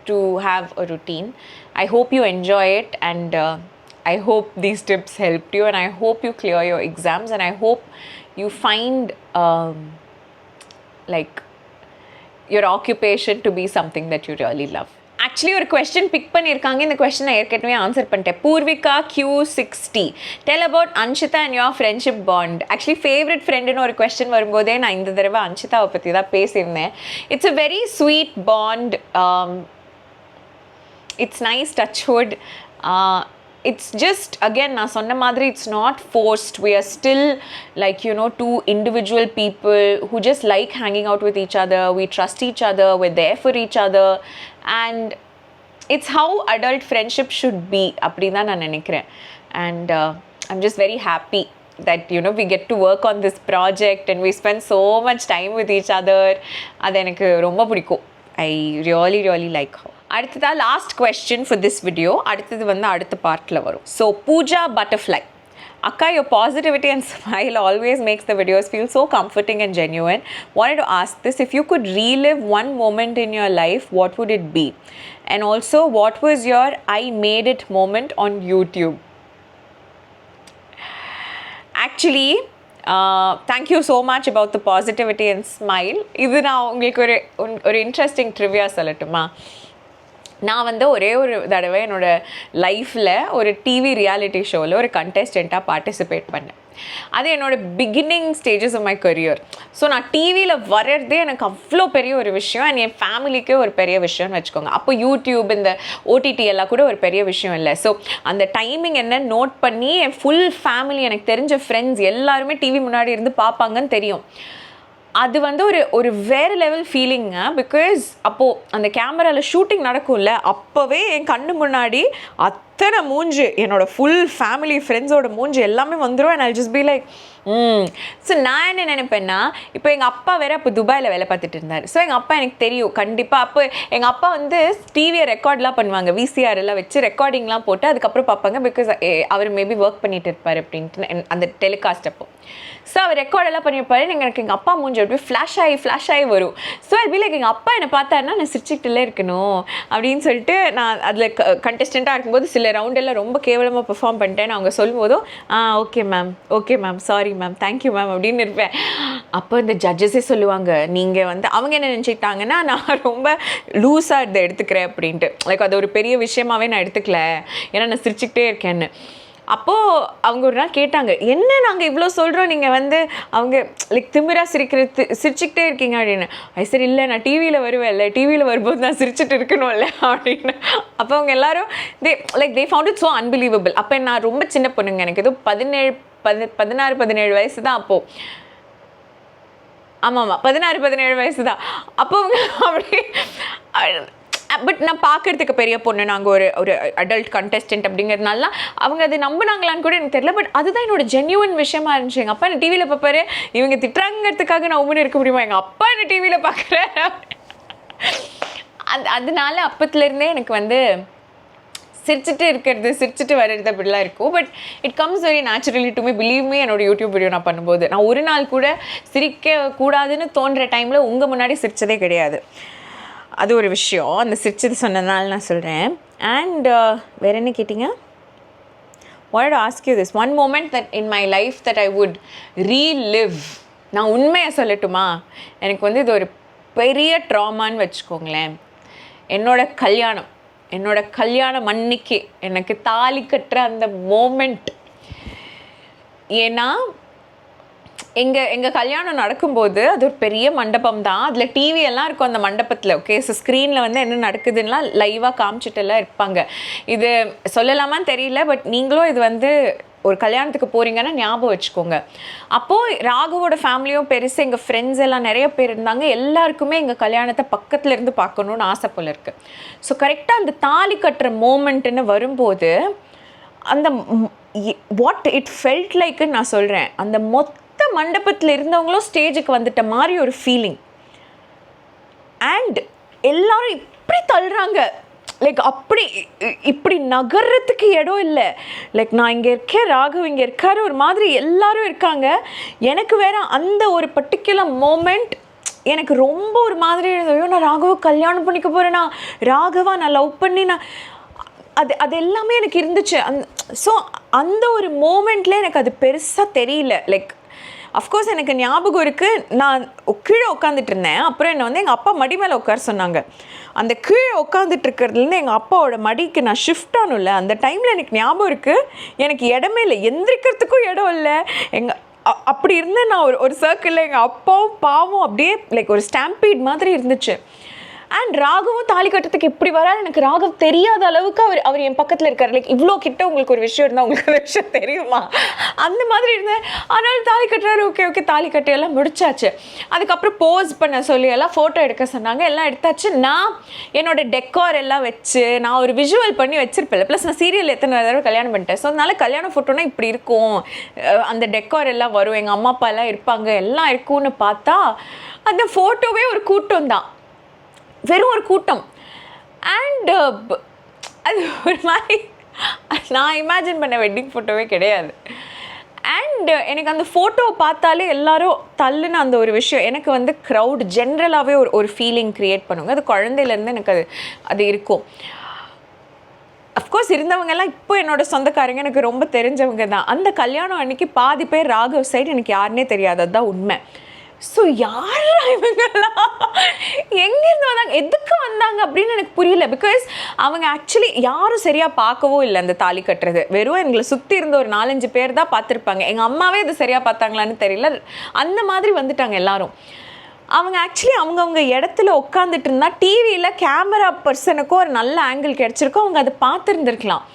to have a routine. I hope you enjoy it and I hope these tips helped you, and I hope you clear your exams, and I hope you find like your occupation to be something that you really love. Actually ஒரு question pick பண்ணியிருக்காங்க. இந்த question நான் ஏற்கனவே answer பண்ணிட்டேன். Poorvika Q60 tell about Anishita and your friendship bond. Actually favorite friend ஒரு question வரும்போதே நான் இந்த தடவை அன்ஷிதாவை பற்றி தான் பேசியிருந்தேன். It's a very sweet bond. It's nice, touch wood. It's just, again, நான் சொன்ன மாதிரி it's not forced. We are still like, you know, two individual people who just like hanging out with each other. We trust each other. We're there for each other. And it's how adult friendship should be. அப்படிதான் நான் நினைக்கிறேன். And I'm just very happy that, you know, we get to work on this project and we spend so much time with each other. அது எனக்கு ரொம்ப பிடிக்கும். I really, really like her. அடுத்ததா last question for this video. அடுத்தது வந்து அடுத்த பார்ட்டில் வரும். So Pooja butterfly, Akka, your positivity and smile always makes the videos feel so comforting and genuine. Wanted to ask this, if you could relive one moment in your life, what would it be? And also, what was your I made it moment on YouTube? Actually, thank you so much about the positivity and smile. இது நான் உங்களுக்கு ஒரு interesting trivia சொல்லட்டுமா? நான் வந்து ஒரே ஒரு தடவை என்னோடய லைஃப்பில் ஒரு டிவி ரியாலிட்டி ஷோவில் ஒரு கண்டெஸ்டண்ட்டாக பார்ட்டிசிபேட் பண்ணேன். அது என்னோடய beginning stages of my career. So நான் டிவியில் வர்றதே எனக்கு அவ்வளோ பெரிய ஒரு விஷயம், அண்ட் என் ஃபேமிலிக்கே ஒரு பெரிய விஷயம்னு வச்சுக்கோங்க. அப்போ யூடியூப் இந்த ஓடிடி எல்லாம் கூட ஒரு பெரிய விஷயம் இல்லை. ஸோ அந்த டைமிங் என்ன நோட் பண்ணி என் ஃபுல் ஃபேமிலி, எனக்கு தெரிஞ்ச ஃப்ரெண்ட்ஸ் எல்லாருமே டிவி முன்னாடி இருந்து பார்ப்பாங்கன்னு தெரியும். அது வந்து ஒரு வேறு லெவல் ஃபீலிங்க. பிகாஸ் அப்போது அந்த கேமராவில் ஷூட்டிங் நடக்கும்ல, அப்போவே என் கண்ணு முன்னாடி அத்தனை மூஞ்சு, என்னோடய ஃபுல் ஃபேமிலி ஃப்ரெண்ட்ஸோட மூஞ்சு எல்லாமே வந்துடும். And I'll just be like so நான் என்ன நினைப்பேன்னா, இப்போ எங்கள் அப்பா வேறு அப்போ துபாயில் வேலை பார்த்துட்டு இருந்தார். ஸோ எங்கள் அப்பா எனக்கு தெரியும் கண்டிப்பாக. அப்போ எங்கள் அப்பா வந்து டிவியை ரெக்கார்ட்லாம் பண்ணுவாங்க, VCR எல்லாம் வச்சு ரெக்கார்டிங்லாம் போட்டு அதுக்கப்புறம் பார்ப்பாங்க. பிகாஸ் அவர் மேபி ஒர்க் பண்ணிட்டு இருப்பார் அப்படின்ட்டு அந்த டெலிகாஸ்ட் அப்போ. ஸோ அவர் ரெக்கார்டெல்லாம் பண்ணி வைப்பாரு. எனக்கு எங்கள் அப்பா மூஞ்சி அப்படியே ஃப்ளாஷ் ஆகி வரும். ஸோ அது லைக் எங்கள் அப்பா என்னை பார்த்தாருன்னா நான் சிரிச்சுக்கிட்டே இருக்கணும் அப்படின்னு சொல்லிட்டு, நான் அதில் கண்டெஸ்டண்ட்டாக இருக்கும்போது சில ரவுண்டெல்லாம் ரொம்ப கேவலமாக பெர்ஃபார்ம் பண்ணிட்டேன்னு அவங்க சொல்லும்போதும் okay ma'am sorry ma'am thank you ma'am அப்படின்னு இருப்பேன். அப்போ இந்த ஜட்ஜஸே சொல்லுவாங்க, நீங்கள் வந்து அவங்க என்ன நினச்சிக்கிட்டாங்கன்னா நான் ரொம்ப லூஸாக இதை எடுத்துக்கிறேன் அப்படின்ட்டு. லைக் அது ஒரு பெரிய விஷயமாகவே நான் எடுத்துக்கல, ஏன்னா நான் சிரிச்சுக்கிட்டே இருக்கேன்னு. அப்போது அவங்க ஒரு நாள் கேட்டாங்க, என்ன நாங்கள் இவ்வளோ சொல்கிறோம், நீங்கள் வந்து அவங்க லைக் திமிரா சிரிச்சுக்கிட்டே இருக்கீங்க அப்படின்னு. சரி இல்லை, நான் டிவியில் வருவேன்ல, டிவியில் வரும்போது நான் சிரிச்சுட்டு இருக்கணும்ல அப்படின்னு. அப்போ அவங்க எல்லாரும் they found it so unbelievable. அப்போ நான் ரொம்ப சின்ன பொண்ணுங்க, எனக்கு ஏதோ 16-17 வயசு தான் அப்போது. ஆமாம் 16-17 வயசு தான். அப்போ அவங்க அப்படி பட் நான் பார்க்குறதுக்கு பெரிய பொண்ணு, நாங்கள் ஒரு அடல்ட் கண்டெஸ்டன்ட் அப்படிங்கிறதுனால அவங்க அது நம்பினாங்களான்னு கூட எனக்கு தெரியல. பட் அதுதான் என்னோட ஜென்யூன் விஷயமா இருந்துச்சு. எங்கள் அப்பா என்ன டிவியில் பார்ப்பாரு, இவங்க திட்டுறாங்கிறதுக்காக நான் உண்மையை இருக்க முடியுமா, எங்கள் அப்பா என்ன டிவியில் பார்க்குறேன். அதனால அப்பத்துலேருந்தே எனக்கு வந்து சிரிச்சுட்டு வர்றது அப்படிலாம் இருக்கும். But it comes very naturally to me. Believe me, என்னோட யூடியூப் வீடியோ நான் பண்ணும்போது நான் ஒரு நாள் கூட சிரிக்கக்கூடாதுன்னு தோன்ற டைமில் உங்கள் முன்னாடி சிரித்ததே கிடையாது. அது ஒரு விஷயம், அந்த சிரிச்சது சொன்னதுனால நான் சொல்கிறேன். அண்ட் வேறு என்ன கேட்டிங்க? wanted to ask you this one moment that in my life that I would relive. நான் உண்மையை சொல்லட்டுமா, எனக்கு வந்து இது ஒரு பெரிய ட்ராமான்னு வச்சுக்கோங்களேன். என்னோட கல்யாணம் அன்னைக்கு எனக்கு தாலி கட்டுற அந்த மோமெண்ட். ஏன்னா எங்கள் கல்யாணம் நடக்கும்போது அது ஒரு பெரிய மண்டபம் தான், அதில் டிவி எல்லாம் இருக்கும் அந்த மண்டபத்தில். ஓகே, ஸோ ஸ்க்ரீனில் வந்து என்ன நடக்குதுன்னெலாம் லைவாக காமிச்சிட்டெல்லாம் இருப்பாங்க. இது சொல்லலாமான்னு தெரியல, பட் நீங்களும் இது வந்து ஒரு கல்யாணத்துக்கு போகிறீங்கன்னா ஞாபகம் வச்சுக்கோங்க. அப்போது ராகுவோட ஃபேமிலியும் பெருசு, எங்கள் ஃப்ரெண்ட்ஸ் எல்லாம் நிறைய பேர் இருந்தாங்க. எல்லாருக்குமே எங்கள் கல்யாணத்தை பக்கத்தில் இருந்து பார்க்கணுன்னு ஆசை போல் இருக்குது. ஸோ கரெக்டாக அந்த தாலி கட்டுற மோமெண்ட்டுன்னு வரும்போது அந்த வாட் இட் ஃபெல்ட் லைக்குன்னு நான் சொல்கிறேன். அந்த மொத்த மண்டபத்தில் இருந்தவங்களும் ஸ்டேஜுக்கு வந்துட்ட மாதிரி ஒரு ஃபீலிங். அண்ட் எல்லாரும் இப்படி தள்ளுறாங்க, லைக் இப்படி நகர்றதுக்கு இடம் இல்லை. லைக் நான் இங்கே இருக்கேன், ராகவ் இங்கே இருக்காரு, ஒரு மாதிரி எல்லாரும் இருக்காங்க. எனக்கு வேற அந்த ஒரு பர்டிகுலர் மோமெண்ட் எனக்கு ரொம்ப ஒரு மாதிரி இருந்தது. நான் ராகவை கல்யாணம் பண்ணிக்க போகிறேன்னா, ராகவா நான் லவ் பண்ணி நான் அது எல்லாமே எனக்கு இருந்துச்சு. ஸோ அந்த ஒரு மூமெண்ட்ல எனக்கு அது பெருசாக தெரியல. லைக் அஃப்கோர்ஸ் எனக்கு ஞாபகம் இருக்குது, நான் கீழே உட்காந்துட்டு இருந்தேன். அப்புறம் என்னை வந்து எங்கள் அப்பா மடி மேலே உட்கார சொன்னாங்க. அந்த கீழே உட்காந்துட்டு இருக்கிறதுலேருந்து எங்கள் அப்பாவோட மடிக்கு நான் ஷிஃப்ட் ஆனும்ல, அந்த டைமில் எனக்கு ஞாபகம் இருக்குது, எனக்கு இடமே இல்லை, எந்திரிக்கிறதுக்கும் இடம் இல்லை. அப்படி இருந்தேன் நான் ஒரு சர்க்கிளில். எங்கள் அப்பாவும் பாவம் அப்படியே லைக் ஒரு ஸ்டாம்பீட் மாதிரி இருந்துச்சு. அண்ட் ராகவும் தாலி கட்டுறதுக்கு எப்படி வராரு எனக்கு ராகவ் தெரியாத அளவுக்கு அவர் என் பக்கத்தில் இருக்கார். லைக் இவ்வளோ கிட்ட உங்களுக்கு ஒரு விஷயம் இருந்தால் உங்களுக்கு ஒரு விஷயம் தெரியுமா, அந்த மாதிரி இருந்தேன். ஆனாலும் தாலி கட்டுறாரு, ஓகே தாலி கட்டி எல்லாம் முடிச்சாச்சு. அதுக்கப்புறம் போஸ் பண்ண சொல்லி எல்லாம் ஃபோட்டோ எடுக்க சொன்னாங்க, எல்லாம் எடுத்தாச்சு. நான் என்னோட டெக்கார் எல்லாம் வச்சு நான் ஒரு விஷுவல் பண்ணி வச்சிருப்பேன். ப்ளஸ் நான் சீரியல் எத்தனை தடவை கல்யாணம் பண்ணிட்டேன். ஸோ அதனால கல்யாண ஃபோட்டோனா இப்படி இருக்கும், அந்த டெக்கார் எல்லாம் வரும், எங்கள் அம்மா அப்பா எல்லாம் இருப்பாங்க, எல்லாம் இருக்கும்னு பார்த்தா அந்த ஃபோட்டோவே ஒரு கூட்டம் தான், வெறும் ஒரு கூட்டம். அண்ட் அது ஒரு மாதிரி நான் இமேஜின் பண்ண வெட்டிங் ஃபோட்டோவே கிடையாது. அண்ட் எனக்கு அந்த ஃபோட்டோவை பார்த்தாலே எல்லாரும் தள்ளுன அந்த ஒரு விஷயம் எனக்கு வந்து க்ரௌட் ஜென்ரலாகவே ஒரு ஃபீலிங் க்ரியேட் பண்ணுவாங்க. அது குழந்தையிலேருந்து எனக்கு அது இருக்கும். அஃப்கோர்ஸ் இருந்தவங்கெல்லாம் இப்போ என்னோடய சொந்தக்காரங்க, எனக்கு ரொம்ப தெரிஞ்சவங்க தான். அந்த கல்யாணம் அன்றைக்கி பாதி பேர் ராகவ் சைடு எனக்கு யாருன்னே தெரியாது, அதுதான் உண்மை. ஸோ யாரா இவங்கெல்லாம், எங்கேருந்து வந்தாங்க, எதுக்கு வந்தாங்க அப்படின்னு எனக்கு புரியல. பிகாஸ் அவங்க ஆக்சுவலி யாரும் சரியாக பார்க்கவும் இல்லை அந்த தாலி கட்டுறது. வெறும் எங்களை சுற்றி இருந்த ஒரு 4-5 பேர் தான் பார்த்துருப்பாங்க. எங்கள் அம்மாவே இது சரியாக பார்த்தாங்களான்னு தெரியல, அந்த மாதிரி வந்துட்டாங்க எல்லாரும். அவங்க ஆக்சுவலி அவங்கவுங்க இடத்துல உட்காந்துட்டு இருந்தால் டிவியில் கேமரா பர்சனுக்கும் ஒரு நல்ல ஆங்கிள் கிடச்சிருக்கும், அவங்க அதை பார்த்துருந்துருக்கலாம்.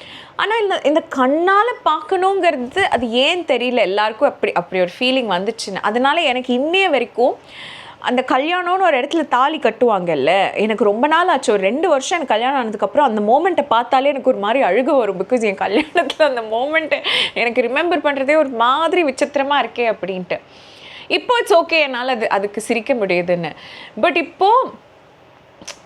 ஆனால் இந்த கண்ணால் பார்க்கணுங்கிறது அது ஏன் தெரியல, எல்லாருக்கும் அப்படி ஒரு ஃபீலிங் வந்துச்சுன்னு. அதனால எனக்கு இன்னைய வரைக்கும் அந்த கல்யாணம்னு ஒரு இடத்துல தாலி கட்டுவாங்கல்ல, எனக்கு ரொம்ப நாள் ஆச்சு, ஒரு 2 வருஷம் எனக்கு கல்யாணம் ஆனதுக்கப்புறம் அந்த மோமெண்ட்டை பார்த்தாலே எனக்கு ஒரு மாதிரி அழுக வரும். பிகாஸ் என் கல்யாணத்தில் அந்த மோமெண்ட்டை எனக்கு ரிமெம்பர் பண்ணுறதே ஒரு மாதிரி விசித்திரமாக இருக்கே அப்படின்ட்டு. இப்போ இட்ஸ் ஓகே, என்னால் அதுக்கு சிரிக்க முடியுதுன்னு. பட் இப்போது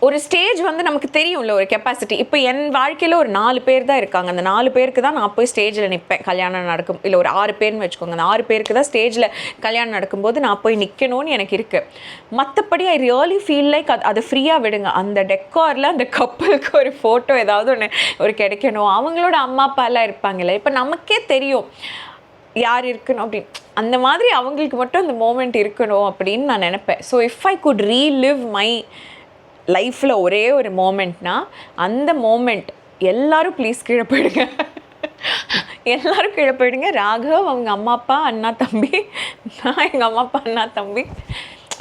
ஒரு ஸ்டேஜ் வந்து நமக்கு தெரியும்ல, ஒரு கெப்பாசிட்டி. இப்போ என் வாழ்க்கையில் ஒரு 4 பேர் தான் இருக்காங்க. அந்த 4 பேருக்கு தான் நான் போய் ஸ்டேஜில் நிற்பேன். கல்யாணம் நடக்கும், இல்லை ஒரு 6 பேர்னு வச்சுக்கோங்க, அந்த 6 பேருக்கு தான் ஸ்டேஜில் கல்யாணம் நடக்கும்போது நான் போய் நிற்கணும்னு எனக்கு இருக்குது. மற்றபடி ஐ ரியலி ஃபீல் லைக் அது ஃப்ரீயாக விடுங்க. அந்த டெக்காரில் அந்த கப்பலுக்கு ஒரு ஃபோட்டோ ஏதாவது ஒன்று ஒரு கிடைக்கணும், அவங்களோட அம்மா அப்பா எல்லாம் இருப்பாங்கல்ல, இப்போ நமக்கே தெரியும் யார் இருக்கணும் அப்படின்னு, அந்த மாதிரி அவங்களுக்கு மட்டும் அந்த மோமெண்ட் இருக்கணும் அப்படின்னு நான் நினைப்பேன். So if I could relive my லைஃப்பில் ஒரே ஒரு மோமெண்ட்னா அந்த மோமெண்ட், எல்லோரும் ப்ளீஸ் கீழே போயிடுங்க, எல்லோரும் கீழே போயிடுங்க. ராகவ், அவங்க அம்மா அப்பா அண்ணா தம்பி, நான் எங்கள் அம்மா அப்பா அண்ணா தம்பி,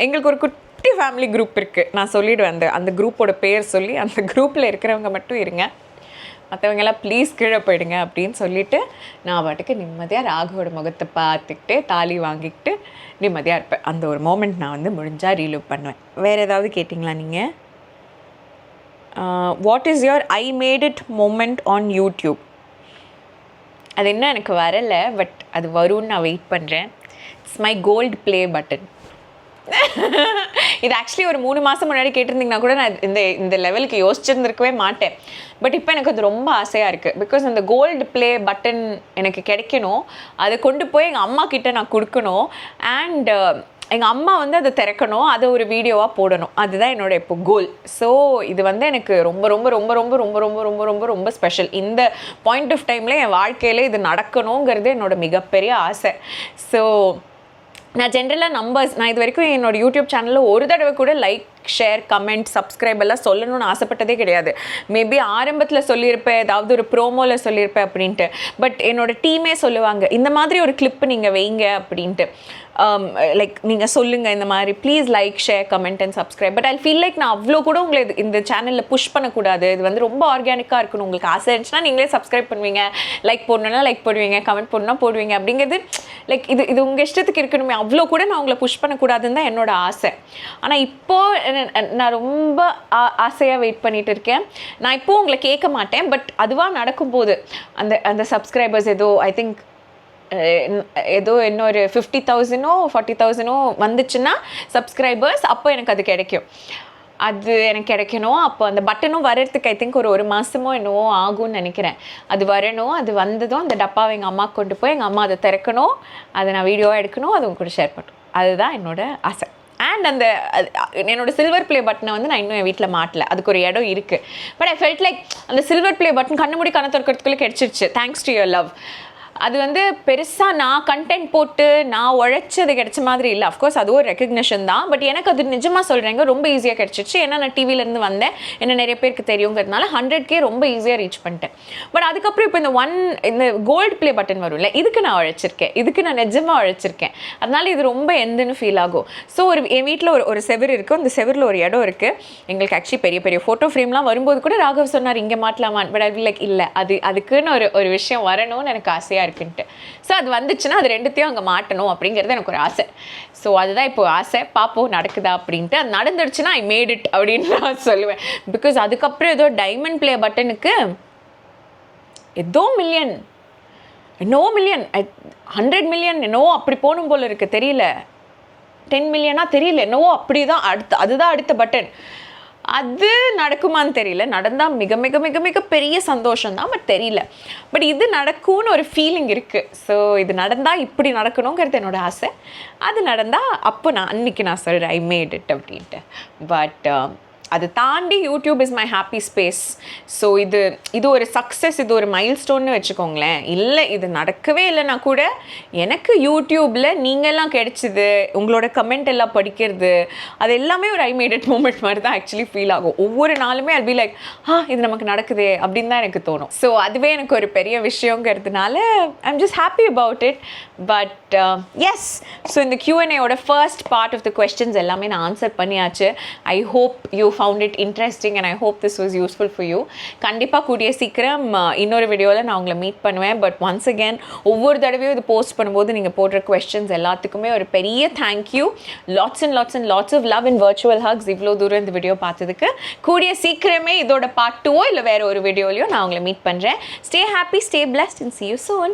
எங்களுக்கு ஒரு குட்டி ஃபேமிலி குரூப் இருக்குது. நான் சொல்லிவிடுவேன், அந்த குரூப்போட பேர் சொல்லி, அந்த குரூப்பில் இருக்கிறவங்க மட்டும் இருங்க, மற்றவங்கெல்லாம் ப்ளீஸ் கீழே போயிடுங்க அப்படின்னு சொல்லிவிட்டு நான் பாட்டுக்கு நிம்மதியாக ராகவோட முகத்தை பார்த்துக்கிட்டு தாலி வாங்கிக்கிட்டு நிம்மதியாக இருப்பேன். அந்த ஒரு மோமெண்ட் நான் வந்து முடிஞ்சால் ரீலீவ் பண்ணுவேன். வேறு ஏதாவது கேட்டிங்களா நீங்கள்? What is your I made it moment on YouTube? அது இன்னும் எனக்கு வரலை, பட் அது வரும்னு நான் வெயிட் பண்ணுறேன். It's my gold play button. இது ஆக்சுவலி ஒரு 3 மாதம் முன்னாடி கேட்டிருந்தீங்கன்னா கூட நான் இந்த லெவலுக்கு யோசிச்சிருந்துருக்கவே மாட்டேன். பட் இப்போ எனக்கு அது ரொம்ப ஆசையாக இருக்குது. பிகாஸ் அந்த கோல்டு ப்ளே பட்டன் எனக்கு கிடைக்கணும், அதை கொண்டு போய் எங்கள் அம்மா கிட்டே நான் கொடுக்கணும். அண்ட் எங்கள் அம்மா வந்து அதை திறக்கணும், அதை ஒரு வீடியோவாக போடணும். அதுதான் என்னோட இப்போ கோல். ஸோ இது வந்து எனக்கு ரொம்ப ரொம்ப ரொம்ப ரொம்ப ரொம்ப ரொம்ப ரொம்ப ரொம்ப ரொம்ப ஸ்பெஷல். இந்த பாயிண்ட் ஆஃப் டைமில் என் வாழ்க்கையில் இது நடக்கணுங்கிறது என்னோட மிகப்பெரிய ஆசை. ஸோ நான் ஜென்ரலாக நான் இது வரைக்கும் என்னோடய யூடியூப் சேனலில் ஒரு தடவை கூட லைக், ஷேர், கமெண்ட், சப்ஸ்கிரைப் எல்லாம் சொல்லணும்னு ஆசைப்பட்டதே கிடையாது. மேபி ஆரம்பத்தில் சொல்லியிருப்பேன், ஏதாவது ஒரு ப்ரோமோவில் சொல்லியிருப்பேன் அப்படின்ட்டு. பட் என்னோடய டீமே சொல்லுவாங்க, இந்த மாதிரி ஒரு கிளிப்பு நீங்கள் வைங்க அப்படின்ட்டு. லைக் நீங்கள் சொல்லுங்கள் இந்த மாதிரி, please like, share, comment and subscribe. But I feel like நான் அவ்வளோ கூட உங்களை இந்த சேனலில் புஷ் பண்ணக்கூடாது. இது வந்து ரொம்ப ஆர்கானிக்காக இருக்கணும். உங்களுக்கு ஆசை இருந்துச்சுன்னா நீங்களே சப்ஸ்கிரைப் பண்ணுவீங்க, லைக் போடணுன்னா லைக் போடுவீங்க, கமெண்ட் போடணுன்னா போடுவீங்க. அப்படிங்கிறது லைக் இது உங்கள் இஷ்டத்துக்கு இருக்கணுமே, அவ்வளோ கூட நான் உங்களை புஷ் பண்ணக்கூடாதுன்னு தான் என்னோட ஆசை. ஆனால் இப்போது நான் ரொம்ப ஆசையாக வெயிட் பண்ணிகிட்டு இருக்கேன். நான் இப்போது உங்களை கேட்க மாட்டேன், பட் அதுவாக நடக்கும்போது அந்த சப்ஸ்கிரைபர்ஸ் ஐ திங்க் ஏதோ இன்னொரு 50,000 40,000 வந்துச்சுன்னா சப்ஸ்கிரைபர்ஸ், அப்போ எனக்கு அது கிடைக்கும். அது எனக்கு கிடைக்கணும். அப்போ அந்த பட்டனும் வர்றதுக்கு ஐ திங்க் ஒரு மாதமோ என்னவோ ஆகும்னு நினைக்கிறேன். அது வரணும். அது வந்ததும் அந்த டப்பாவை எங்கள் அம்மா கொண்டு போய் எங்கள் அம்மா அதை திறக்கணும், அதை நான் வீடியோவாக எடுக்கணும், அதை உங்க கூட ஷேர் பண்ணணும். அதுதான் என்னோட ஆசை. அண்ட் அந்த என்னோட சில்வர் ப்ளே பட்டனை வந்து நான் இன்னும் என் வீட்டில் மாட்டல, அதுக்கு ஒரு இடம் இருக்குது. பட் ஐ ஃபெல்ட் லைக் அந்த சில்வர் ப்ளே பட்டன் கண்ணு மூடி கண்ணை திறக்கிறதுக்குள்ளே கிடச்சிருச்சு, தேங்க்ஸ் டு யுவர் லவ். அது வந்து பெருசாக நான் கண்டென்ட் போட்டு நான் உழைச்சது கிடைச்ச மாதிரி இல்லை. அஃப்கோர்ஸ் அது ஒரு ரெக்கக்னிஷன் தான், பட் எனக்கு அது நிஜமாக சொல்கிறேங்க ரொம்ப ஈஸியாக கிடச்சிச்சு. ஏன்னா நான் டிவிலேருந்து வந்தேன், என்ன நிறைய பேருக்கு தெரியுங்கிறதுனால 100K ரொம்ப ஈஸியாக ரீச் பண்ணிட்டேன். பட் அதுக்கப்புறம் இப்போ இந்த கோல்டு ப்ளே பட்டன் வரும்ல, இதுக்கு நான் உழைச்சிருக்கேன், இதுக்கு நான் நிஜமாக உழைச்சிருக்கேன். அதனால இது ரொம்ப எந்தன்னு ஃபீல் ஆகும். ஸோ என் வீட்டில் ஒரு செவர் இருக்குது, அந்த செவரில் ஒரு இடம் இருக்குது. எங்களுக்கு ஆக்சுவலி பெரிய பெரிய ஃபோட்டோ ஃப்ரேம்லாம் வரும்போது கூட ராகவ் சொன்னார் இங்கே மாட்டலாமா, பட் அது லைக் இல்லை, அதுக்குன்னு ஒரு விஷயம் வரணும்னு எனக்கு ஆசையாக இருக்குன்ட்டு. ஸோ அது வந்துச்சுன்னா அது ரெண்டுத்தையும் அங்கே மாட்டணும் அப்படிங்கிறது எனக்கு ஒரு ஆசை. ஸோ அதுதான் இப்போ ஆசை, பார்ப்போம் நடக்குதா அப்படின்ட்டு. அது நடந்துடுச்சுன்னா ஐ மேட் இட் அப்படின்னு நான் சொல்லுவேன். பிகாஸ் அதுக்கப்புறம் ஏதோ டைமண்ட் ப்ளே பட்டனுக்கு ஏதோ மில்லியன் 100 மில்லியன் என்னவோ அப்படி போகணும் போல இருக்குது, தெரியல 10 மில்லியனா தெரியல, என்னவோ அப்படி தான் அதுதான் அடுத்த பட்டன். அது நடக்குமான்னு தெரியல, நடந்தால் மிக மிக மிக மிக பெரிய சந்தோஷம் தான், பட் தெரியல. பட் இது நடக்கும்னு ஒரு ஃபீலிங் இருக்குது. ஸோ இது நடந்தால் இப்படி நடக்கணுங்கிறது என்னோட ஆசை. அது நடந்தால் அப்போ அன்றைக்கி நான் சொல்கிறேன் ஐ மேட் இட் அப்படின்ட்டு. பட் அதை தாண்டி YouTube is my happy space. So இது ஒரு சக்ஸஸ், இது ஒரு மைல்ஸ்டோன்னு வச்சுக்கோங்களேன். இல்லை இது நடக்கவே இல்லைன்னா கூட எனக்கு யூடியூப்பில் நீங்கள்லாம் கிடைச்சிது, உங்களோட கமெண்ட் எல்லாம் படிக்கிறது, அது எல்லாமே ஒரு ஐ மேட் இட் மூமெண்ட் மாதிரி தான் ஆக்சுவலி ஃபீல் ஆகும். ஒவ்வொரு நாளுமே அது பி லைக் இது நமக்கு நடக்குது அப்படின்னு தான் எனக்கு தோணும். ஸோ அதுவே எனக்கு ஒரு பெரிய விஷயங்கிறதுனால I am just happy about it. But yes, so இந்த Q&Aயோட first part of the questions எல்லாமே நான் ஆன்சர் பண்ணியாச்சு. I hope you found it interesting and I hope this was useful for you. கண்டிப்பாக கூடிய சீக்கிரம் இன்னொரு வீடியோவில் நான் உங்களை மீட் பண்ணுவேன். பட் ஒன்ஸ் அகேன் ஒவ்வொரு தடவையும் இது போஸ்ட் பண்ணும்போது நீங்கள் போடுற கொஸ்டின்ஸ் எல்லாத்துக்குமே ஒரு பெரிய thank you. Lots of love and virtual hugs. இவ்வளோ தூரம் இந்த வீடியோ பார்த்ததுக்கு. கூடிய சீக்கிரமே இதோட பார்ட் 2 இல்லை வேறு ஒரு வீடியோலையும் நான் உங்களை மீட் பண்ணுறேன். Stay happy, stay blessed and see you soon.